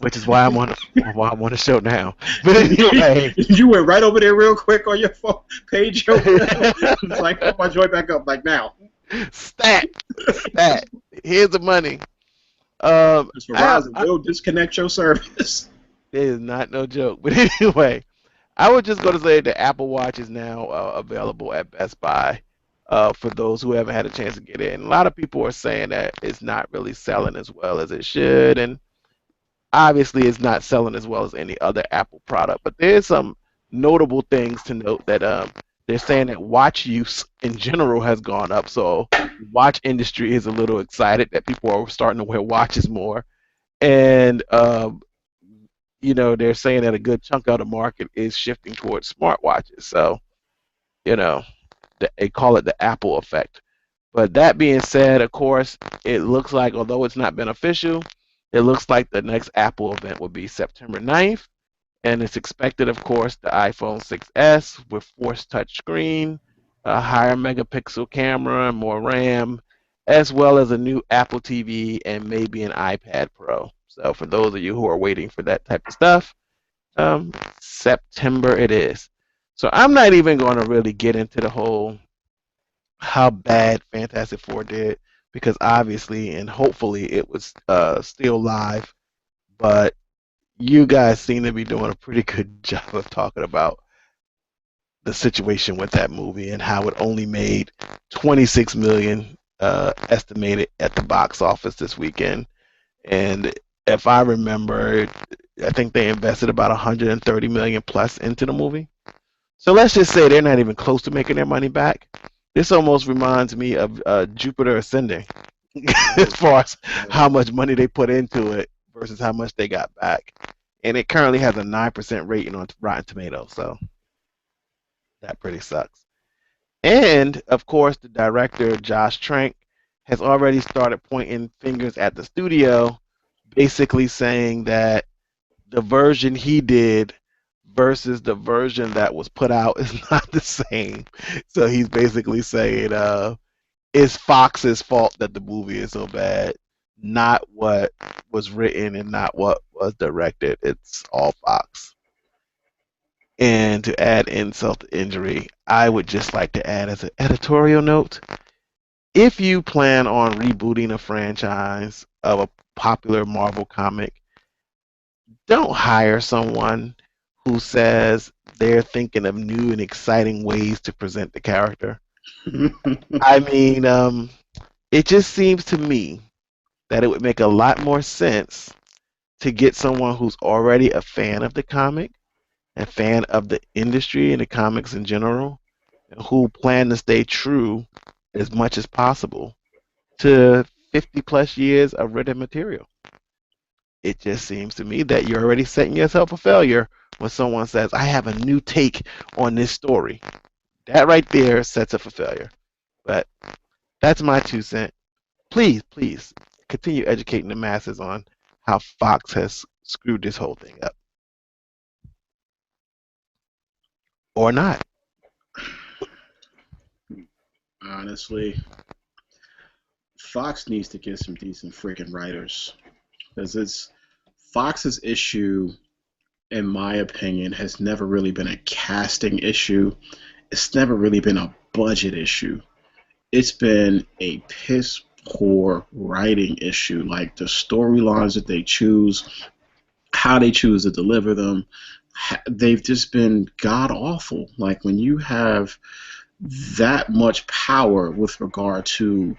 Which is why I'm on the show now. But anyway, you went right over there real quick on your phone, paid your bill. It's like, put my joy back up, like now. Stat. Here's the money. Verizon will disconnect your service. It is not no joke. But anyway, I was just going to say the Apple Watch is now available at Best Buy for those who haven't had a chance to get in. A lot of people are saying that it's not really selling as well as it should, and obviously it's not selling as well as any other Apple product. But there's some notable things to note that they're saying that watch use in general has gone up. So the watch industry is a little excited that people are starting to wear watches more. And they're saying that a good chunk of the market is shifting towards smartwatches. So, they call it the Apple effect. But that being said, of course, it looks like, although it's not been official, it looks like the next Apple event will be September 9th. And it's expected, of course, the iPhone 6s with Force Touch screen, a higher megapixel camera, and more RAM, as well as a new Apple TV and maybe an iPad Pro. So for those of you who are waiting for that type of stuff, September it is. So I'm not even going to really get into the whole how bad Fantastic Four did, because obviously and hopefully it was still live, but you guys seem to be doing a pretty good job of talking about the situation with that movie and how it only made $26 million estimated at the box office this weekend. And if I remember, I think they invested about $130 million plus into the movie. So let's just say they're not even close to making their money back. This almost reminds me of Jupiter Ascending as far as how much money they put into it versus how much they got back. And it currently has a 9% rating on Rotten Tomatoes, so that pretty sucks. And, of course, the director, Josh Trank, has already started pointing fingers at the studio, basically saying that the version he did versus the version that was put out is not the same. So he's basically saying it's Fox's fault that the movie is so bad, not what was written and not what was directed. It's all Fox. And to add insult to injury, I would just like to add as an editorial note, if you plan on rebooting a franchise of a popular Marvel comic, don't hire someone who says they're thinking of new and exciting ways to present the character. I mean, it just seems to me that it would make a lot more sense to get someone who's already a fan of the comic and fan of the industry and the comics in general, and who plan to stay true as much as possible to 50 plus years of written material. It just seems to me that you're already setting yourself a failure when someone says, I have a new take on this story. That right there sets up a failure. But that's my 2 cents. Please, please continue educating the masses on how Fox has screwed this whole thing up. Or not. Honestly, Fox needs to get some decent freaking writers. Because it's Fox's issue, in my opinion, has never really been a casting issue. It's never really been a budget issue. It's been a piss poor writing issue. Like the storylines that they choose, how they choose to deliver them, they've just been god awful. Like when you have that much power with regard to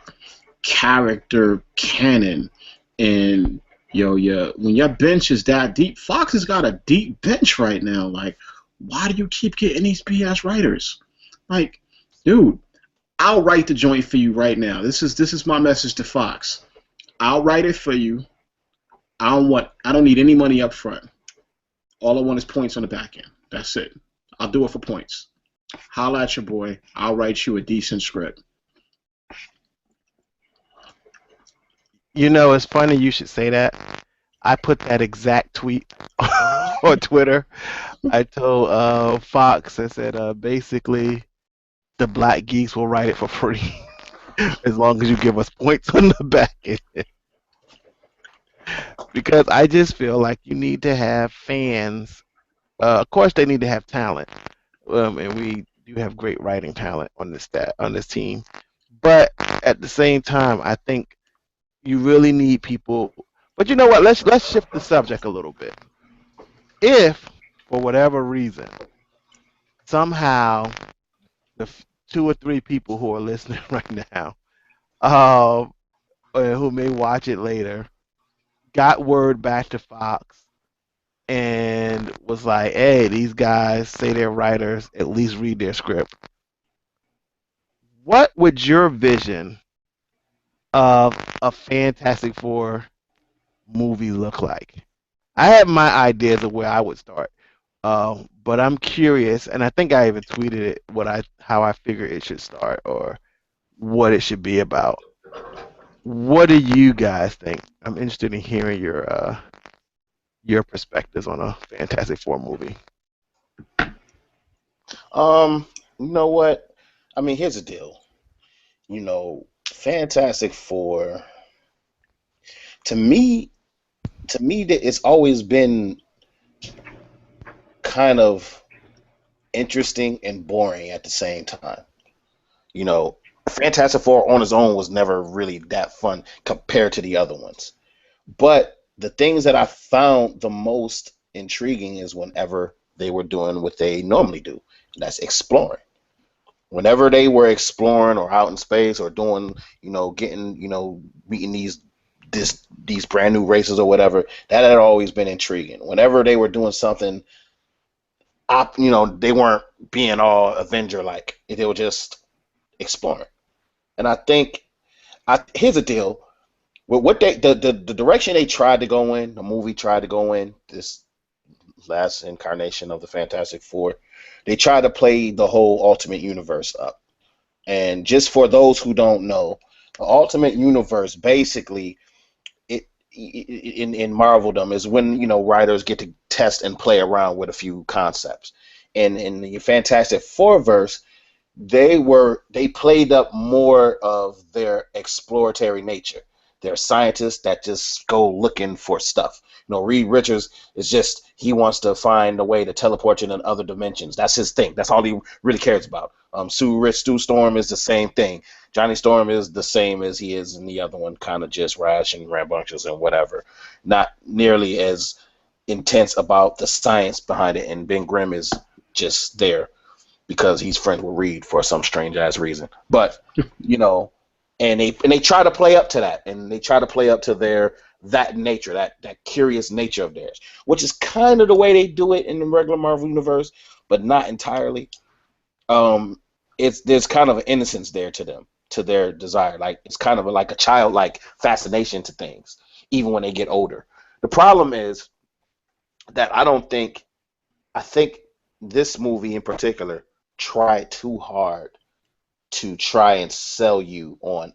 character canon and when your bench is that deep, Fox has got a deep bench right now. Like, why do you keep getting these BS writers? Like, dude, I'll write the joint for you right now. This is my message to Fox. I'll write it for you. I don't need any money up front. All I want is points on the back end. That's it. I'll do it for points. Holla at your boy. I'll write you a decent script. You know, it's funny you should say that. I put that exact tweet on Twitter. I told Fox, I said, basically, the Black Geeks will write it for free as long as you give us points on the back end. Because I just feel like you need to have fans. Of course, they need to have talent, and we do have great writing talent on this team. But at the same time, I think you really need people. But you know what? Let's shift the subject a little bit. If for whatever reason somehow the 2 or 3 people who are listening right now, who may watch it later, got word back to Fox and was like, "Hey, these guys say they're writers. At least read their script." What would your vision of a Fantastic Four movie look like? I have my ideas of where I would start, but I'm curious, and I think I even tweeted it how I figure it should start or what it should be about. What do you guys think? I'm interested in hearing your perspectives on a Fantastic Four movie. You know what? I mean, here's the deal. Fantastic Four. To me, that it's always been kind of interesting and boring at the same time. You know, Fantastic Four on its own was never really that fun compared to the other ones. But the things that I found the most intriguing is whenever they were doing what they normally do, and that's exploring. Whenever they were exploring or out in space or doing, getting, meeting these brand new races or whatever, that had always been intriguing. Whenever they were doing something, they weren't being all Avenger like. They were just exploring. And I think, here's the deal. With what the direction they tried to go in, the movie tried to go in, this last incarnation of the Fantastic Four, they tried to play the whole Ultimate Universe up. And just for those who don't know, the Ultimate Universe basically, in Marveldom, is when writers get to test and play around with a few concepts. And in the Fantastic Four verse, they played up more of their exploratory nature. They're scientists that just go looking for stuff. Reed Richards is he wants to find a way to teleport you in other dimensions. That's his thing. That's all he really cares about. Sue Storm is the same thing. Johnny Storm is the same as he is in the other one, kind of just rash and rambunctious and whatever. Not nearly as intense about the science behind it. And Ben Grimm is just there because he's friends with Reed for some strange ass reason. But and they try to play up to that, and they try to play up to that nature, that curious nature of theirs, which is kind of the way they do it in the regular Marvel universe, but not entirely. There's kind of an innocence there to them, to their desire. Like it's kind of like a childlike fascination to things, even when they get older. The problem is that I think this movie in particular tried too hard to try and sell you on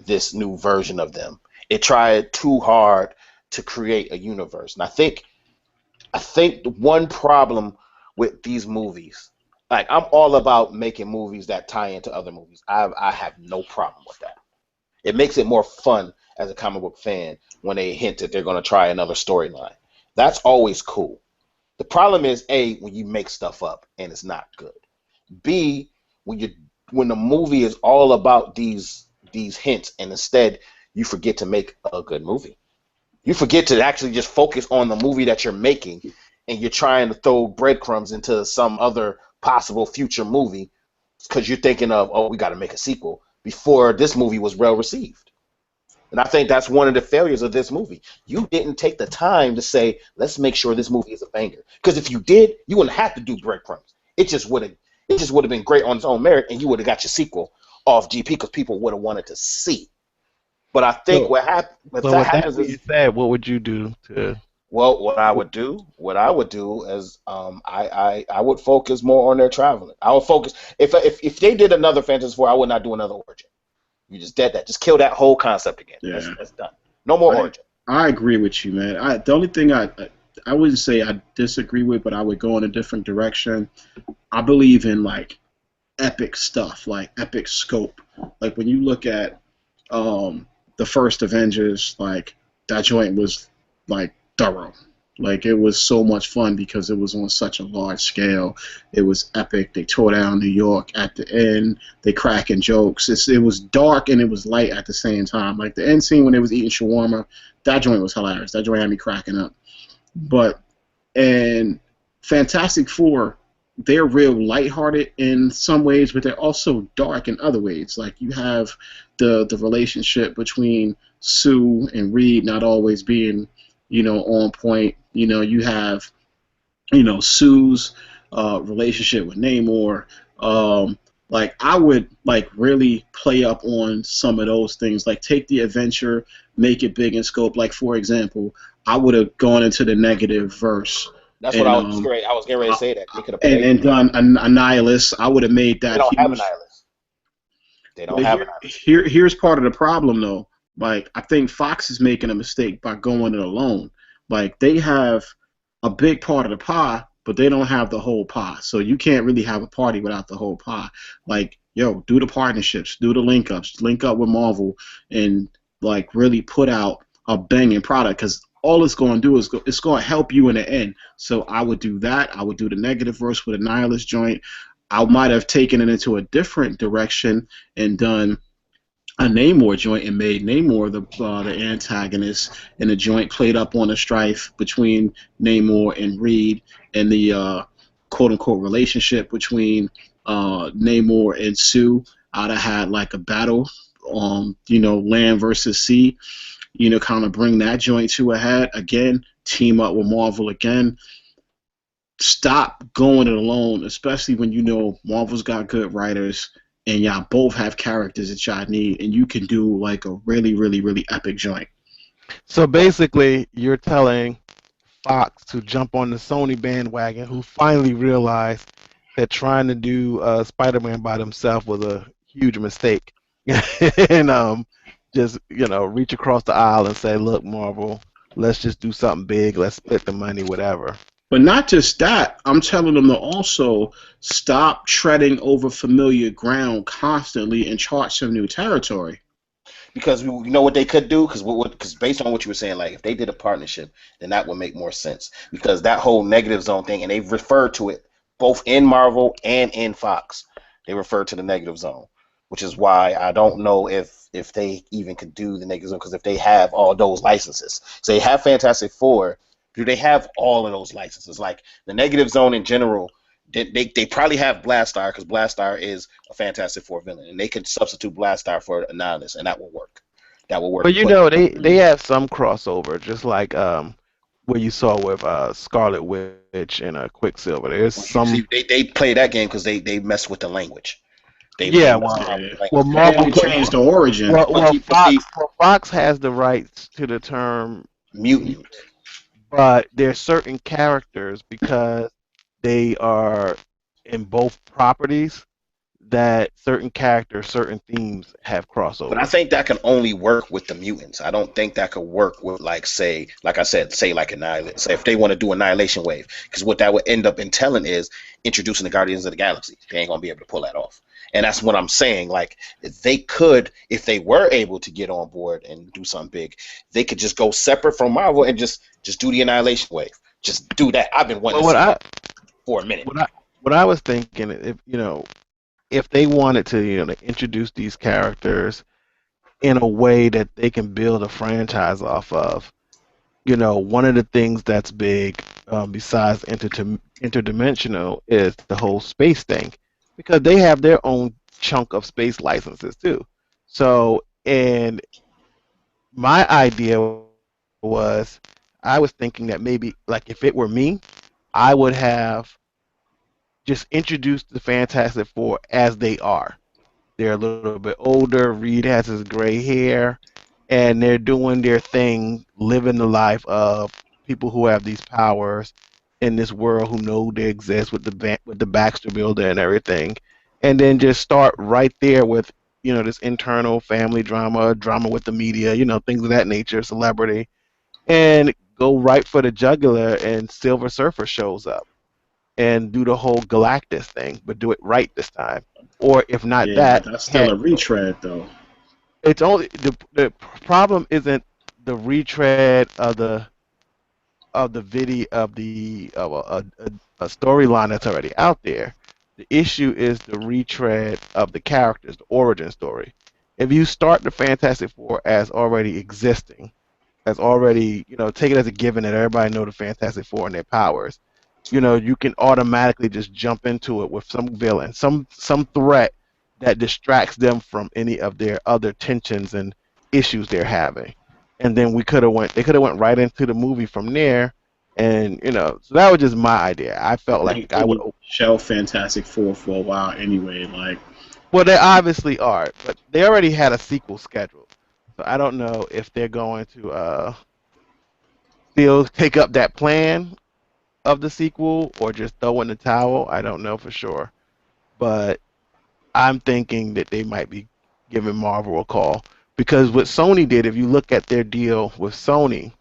this new version of them. It tried too hard to create a universe. And I think the one problem with these movies, like I'm all about making movies that tie into other movies. I have no problem with that. It makes it more fun as a comic book fan when they hint that they're going to try another storyline. That's always cool. The problem is when you make stuff up and it's not good. B, when the movie is all about these hints and instead you forget to make a good movie. You forget to actually just focus on the movie that you're making, and you're trying to throw breadcrumbs into some other possible future movie because you're thinking of, we got to make a sequel before this movie was well received. And I think that's one of the failures of this movie. You didn't take the time to say, let's make sure this movie is a banger. Because if you did, you wouldn't have to do breadcrumbs. It just would have been great on its own merit, and you would have got your sequel off GP because people would have wanted to see. But I think what happens is, said, what would you do to? Well, what I would do is I would focus more on their traveling. I would focus if they did another Fantastic Four, I would not do another origin. You just dead that. Just kill that whole concept again. Yeah. That's done. No more origin. I agree with you, man. The only thing I wouldn't say I disagree with, but I would go in a different direction. I believe in like epic stuff, like epic scope. Like when you look at the first Avengers, like that joint was like thorough. Like it was so much fun because it was on such a large scale. It was epic. They tore down New York at the end. They cracking jokes. It was dark and it was light at the same time. Like the end scene when they was eating shawarma, that joint was hilarious. That joint had me cracking up. And Fantastic Four, they're real lighthearted in some ways, but they're also dark in other ways. Like you have the relationship between Sue and Reed not always being, on point. You have, Sue's relationship with Namor. Like I would like really play up on some of those things. Like take the adventure, make it big in scope. Like for example, I would have gone into the negative verse. That's what I was getting ready to say. That they could have and done Annihilus. I would have made that. They don't have Annihilus. They don't have Annihilus. Here's part of the problem though. Like I think Fox is making a mistake by going it alone. Like they have a big part of the pie, but they don't have the whole pie. So you can't really have a party without the whole pie. Like, do the partnerships, do the link ups, link up with Marvel, and like really put out a banging product because all it's going to do is it's going to help you in the end. So I would do that. I would do the negative verse with a Nihilist joint. I might have taken it into a different direction and done a Namor joint and made Namor the antagonist, and the joint played up on the strife between Namor and Reed and the quote-unquote relationship between Namor and Sue. I'd have had like a battle, land versus sea, kind of bring that joint to a head. Again, team up with Marvel again. Stop going it alone, especially when Marvel's got good writers and y'all both have characters that y'all need, and you can do like a really, really, really epic joint. So basically, you're telling Fox to jump on the Sony bandwagon, who finally realized that trying to do Spider-Man by themselves was a huge mistake, and just reach across the aisle and say, "Look, Marvel, let's just do something big. Let's split the money, whatever." But not just that, I'm telling them to also stop treading over familiar ground constantly and chart some new territory. Because you know what they could do? Because based on what you were saying, like if they did a partnership, then that would make more sense. Because that whole negative zone thing, and they've referred to it both in Marvel and in Fox, they refer to the negative zone, which is why I don't know if they even could do the negative zone, because if they have all those licenses. So they have Fantastic Four. Do they have all of those licenses? Like the negative zone in general, They probably have Blastar because Blastar is a Fantastic Four villain, and they could substitute Blastar for Annihilus, and that will work. That will work. But you know, they have some crossover, just like what you saw with Scarlet Witch and Quicksilver. There's some. See, they play that game because they mess with the language. Yeah, mess well, around with the well, language. Marvel changed the origin. well, But Fox has the rights to the term mutant. but there's certain characters because they are in both properties that certain characters, certain themes have crossover. But I think that can only work with the mutants. I don't think that could work with, like, say, like I said, say like Annihilation. Say if they want to do Annihilation Wave, because what that would end up entailing is introducing the Guardians of the Galaxy. They ain't gonna be able to pull that off. And that's what I'm saying. Like, they could, if they were able to get on board and do something big, they could just go separate from Marvel and just do the Annihilation Wave. Just do that. I've been wanting to see that for a minute. What I was thinking, if they wanted to, to introduce these characters in a way that they can build a franchise off of, one of the things that's big besides interdimensional is the whole space thing, because they have their own chunk of space licenses too. So, and my idea was, I was thinking that maybe, like, if it were me, I would have just introduced the Fantastic Four as they are. They're a little bit older. Reed has his gray hair, and they're doing their thing, living the life of people who have these powers in this world who know they exist with the Baxter Builder and everything, and then just start right there with this internal family drama with the media, things of that nature, celebrity, and go right for the jugular, and Silver Surfer shows up and do the whole Galactus thing, but do it right this time. Or if not that's still a retread, though. It's only the problem isn't the retread of the video of a storyline that's already out there. The issue is the retread of the characters, the origin story. If you start the Fantastic Four as already existing, as already take it as a given that everybody know the Fantastic Four and their powers, you can automatically just jump into it with some villain, some threat that distracts them from any of their other tensions and issues they're having. And then they could have went right into the movie from there, and so that was just my idea. I felt like I would shelf Fantastic Four for a while anyway. Like, well, they obviously are, but they already had a sequel scheduled, so I don't know if they're going to still take up that plan of the sequel or just throw in the towel. I don't know for sure, but I'm thinking that they might be giving Marvel a call, because what Sony did, if you look at their deal with Sony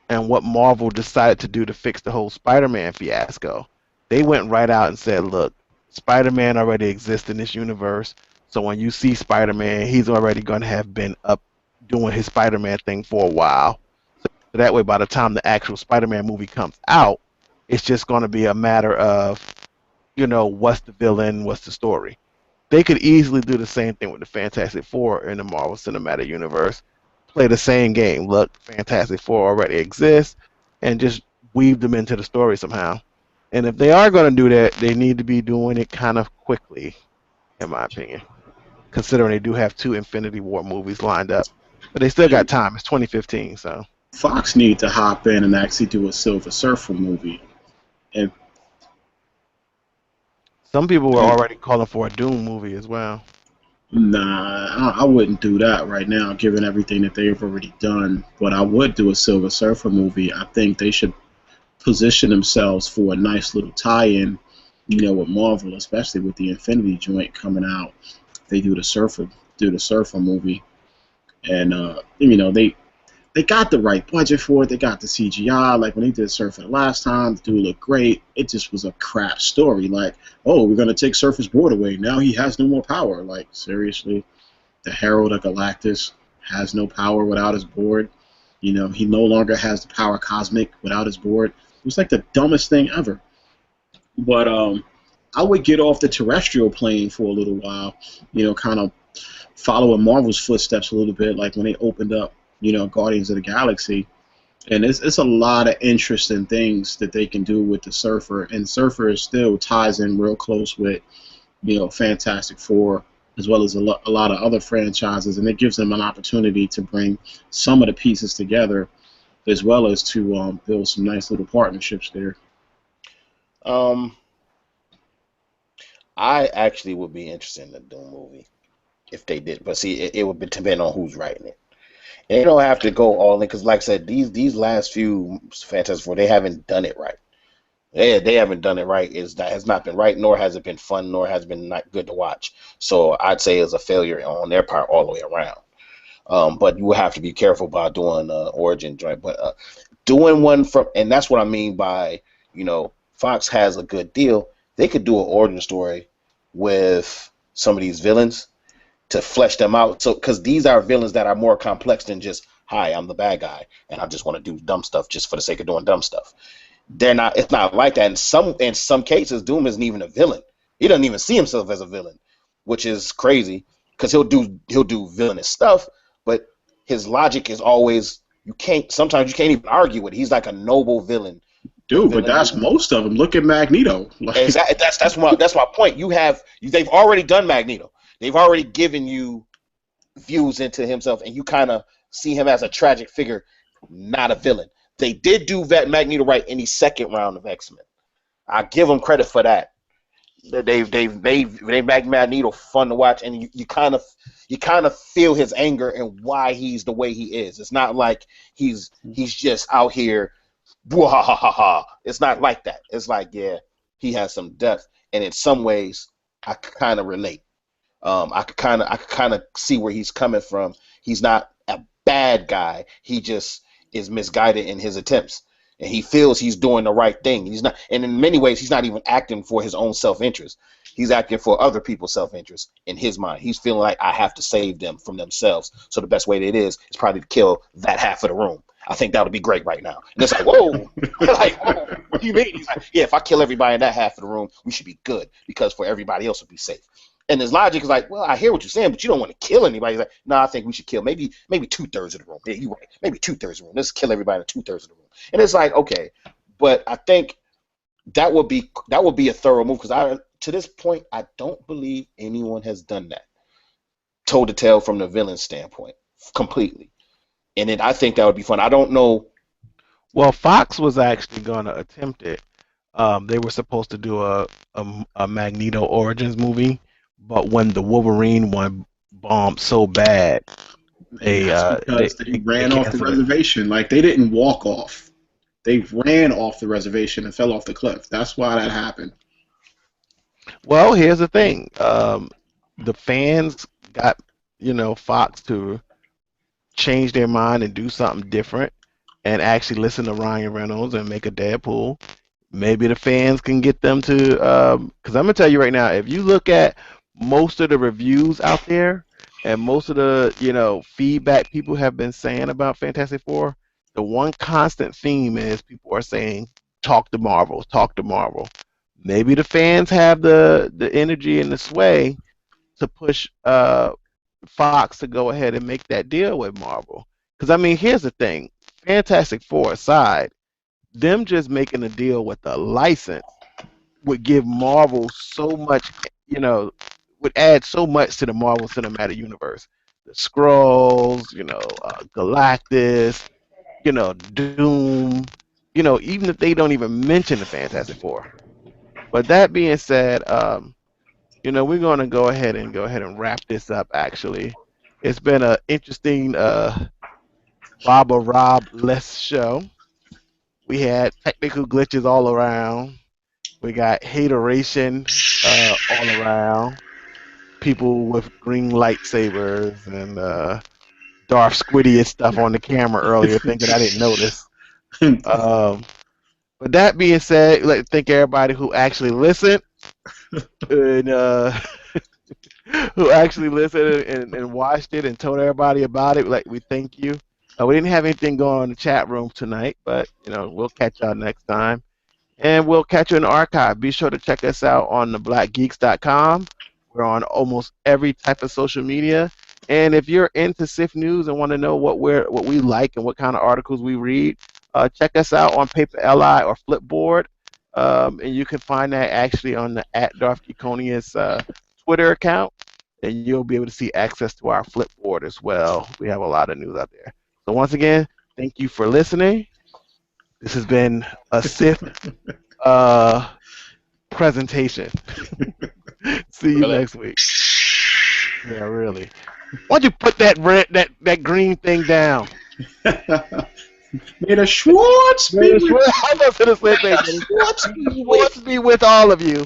and what Marvel decided to do to fix the whole Spider-Man fiasco, they went right out and said, look, Spider-Man already exists in this universe, so when you see Spider-Man, he's already going to have been up doing his Spider-Man thing for a while. So that way, by the time the actual Spider-Man movie comes out, it's just going to be a matter of, what's the villain, what's the story. They could easily do the same thing with the Fantastic Four in the Marvel Cinematic Universe. Play the same game. Look, Fantastic Four already exists, and just weave them into the story somehow. And if they are going to do that, they need to be doing it kind of quickly, in my opinion, considering they do have 2 Infinity War movies lined up. But they still got time. It's 2015, so. Fox need to hop in and actually do a Silver Surfer movie. And some people were already calling for a Doom movie as well. Nah, I wouldn't do that right now, given everything that they've already done. But I would do a Silver Surfer movie. I think they should position themselves for a nice little tie-in, with Marvel, especially with the Infinity joint coming out. They do the Surfer movie, and they got the right budget for it. They got the CGI. Like, when they did Surfer the last time, the dude looked great. It just was a crap story. Like, oh, we're going to take Surfer's board away. Now he has no more power. Like, seriously? The Herald of Galactus has no power without his board. He no longer has the power cosmic without his board. It was like the dumbest thing ever. But I would get off the terrestrial plane for a little while, kind of following Marvel's footsteps a little bit, like when they opened up Guardians of the Galaxy, And it's a lot of interesting things that they can do with the Surfer, and Surfer still ties in real close with Fantastic Four as well as a lot of other franchises, and it gives them an opportunity to bring some of the pieces together as well as to build some nice little partnerships there. Um, I actually would be interested in the Doom movie if they did, but see, it would depend on who's writing it. And they don't have to go all in because, like I said, these last few Fantastic Four, they haven't done it right. They haven't done it right. That has not been right, nor has it been fun, nor has it been not good to watch. So I'd say it's a failure on their part all the way around. But you will have to be careful about doing origin joint. But doing one from, and that's what I mean by, Fox has a good deal. They could do an origin story with some of these villains to flesh them out. So, because these are villains that are more complex than just, hi, I'm the bad guy, and I just want to do dumb stuff just for the sake of doing dumb stuff. They're not. It's not like that. In some cases, Doom isn't even a villain. He doesn't even see himself as a villain, which is crazy because he'll do villainous stuff, but his logic is always sometimes you can't even argue with it. He's like a noble villain. Dude, but that's most of them. Look at Magneto. Exactly. That's my point. They've already done Magneto. They've already given you views into himself, and you kind of see him as a tragic figure, not a villain. They did do that Magneto right in the second round of X-Men. I give them credit for that. They've made Magneto fun to watch, and you kind of feel his anger and why he's the way he is. It's not like he's just out here, ha ha ha ha. It's not like that. It's like, yeah, he has some depth, and in some ways, I kind of relate. I could kind of see where he's coming from. He's not a bad guy. He just is misguided in his attempts, and he feels he's doing the right thing. He's not, and in many ways, he's not even acting for his own self-interest. He's acting for other people's self-interest in his mind. He's feeling like I have to save them from themselves. So the best way that it is probably to kill that half of the room. I think that would be great right now. And it's like, whoa, like, whoa, what do you mean? He's like, yeah, if I kill everybody in that half of the room, we should be good because for everybody else will be safe. And his logic is like, well, I hear what you're saying, but you don't want to kill anybody. He's like, no, I think we should kill maybe 2/3 of the room. Yeah, you're right. Maybe 2/3 of the room. Let's kill everybody in 2/3 of the room. And it's like, okay, but I think that would be a thorough move because to this point I don't believe anyone has done that toe to tail from the villain standpoint completely. And I think that would be fun. I don't know. Well, Fox was actually going to attempt it. They were supposed to do a Magneto Origins movie, but when the Wolverine one bombed so bad, because they ran off the reservation. Like, they didn't walk off. They ran off the reservation and fell off the cliff. That's why that happened. Well, here's the thing. The fans got, Fox to change their mind and do something different and actually listen to Ryan Reynolds and make a Deadpool. Maybe the fans can get them to, because I'm going to tell you right now, if you look at most of the reviews out there and most of the, feedback people have been saying about Fantastic Four, the one constant theme is people are saying, talk to Marvel, talk to Marvel. Maybe the fans have the energy and the sway to push Fox to go ahead and make that deal with Marvel. Because, I mean, here's the thing. Fantastic Four aside, them just making a deal with a license would give Marvel so much, would add so much to the Marvel Cinematic Universe. The Skrulls, Galactus, Doom, even if they don't even mention the Fantastic Four. But that being said, we're going to go ahead and wrap this up. Actually, it's been an interesting Baba Rob less show. We had technical glitches all around. We got hateration all around. People with green lightsabers and Darth Squiddy and stuff on the camera earlier, thinking I didn't notice. But that being said, I'd like to thank everybody who actually listened and who actually listened and watched it and told everybody about it. Like, we thank you. We didn't have anything going on in the chat room tonight, but we'll catch y'all next time. And we'll catch you in the archive. Be sure to check us out on theblackgeeks.com. We're on almost every type of social media. And if you're into SIF News and want to know what we like and what kind of articles we read, check us out on Paper Li or Flipboard. And you can find that actually on the at Darth Gekonius Twitter account. And you'll be able to see access to our Flipboard as well. We have a lot of news out there. So once again, thank you for listening. This has been a Sith presentation. See you Really? next week. Yeah, really. Why'd you put that that green thing down? May the Schwartz be with I'm not gonna say that. Schwartz be with all of you.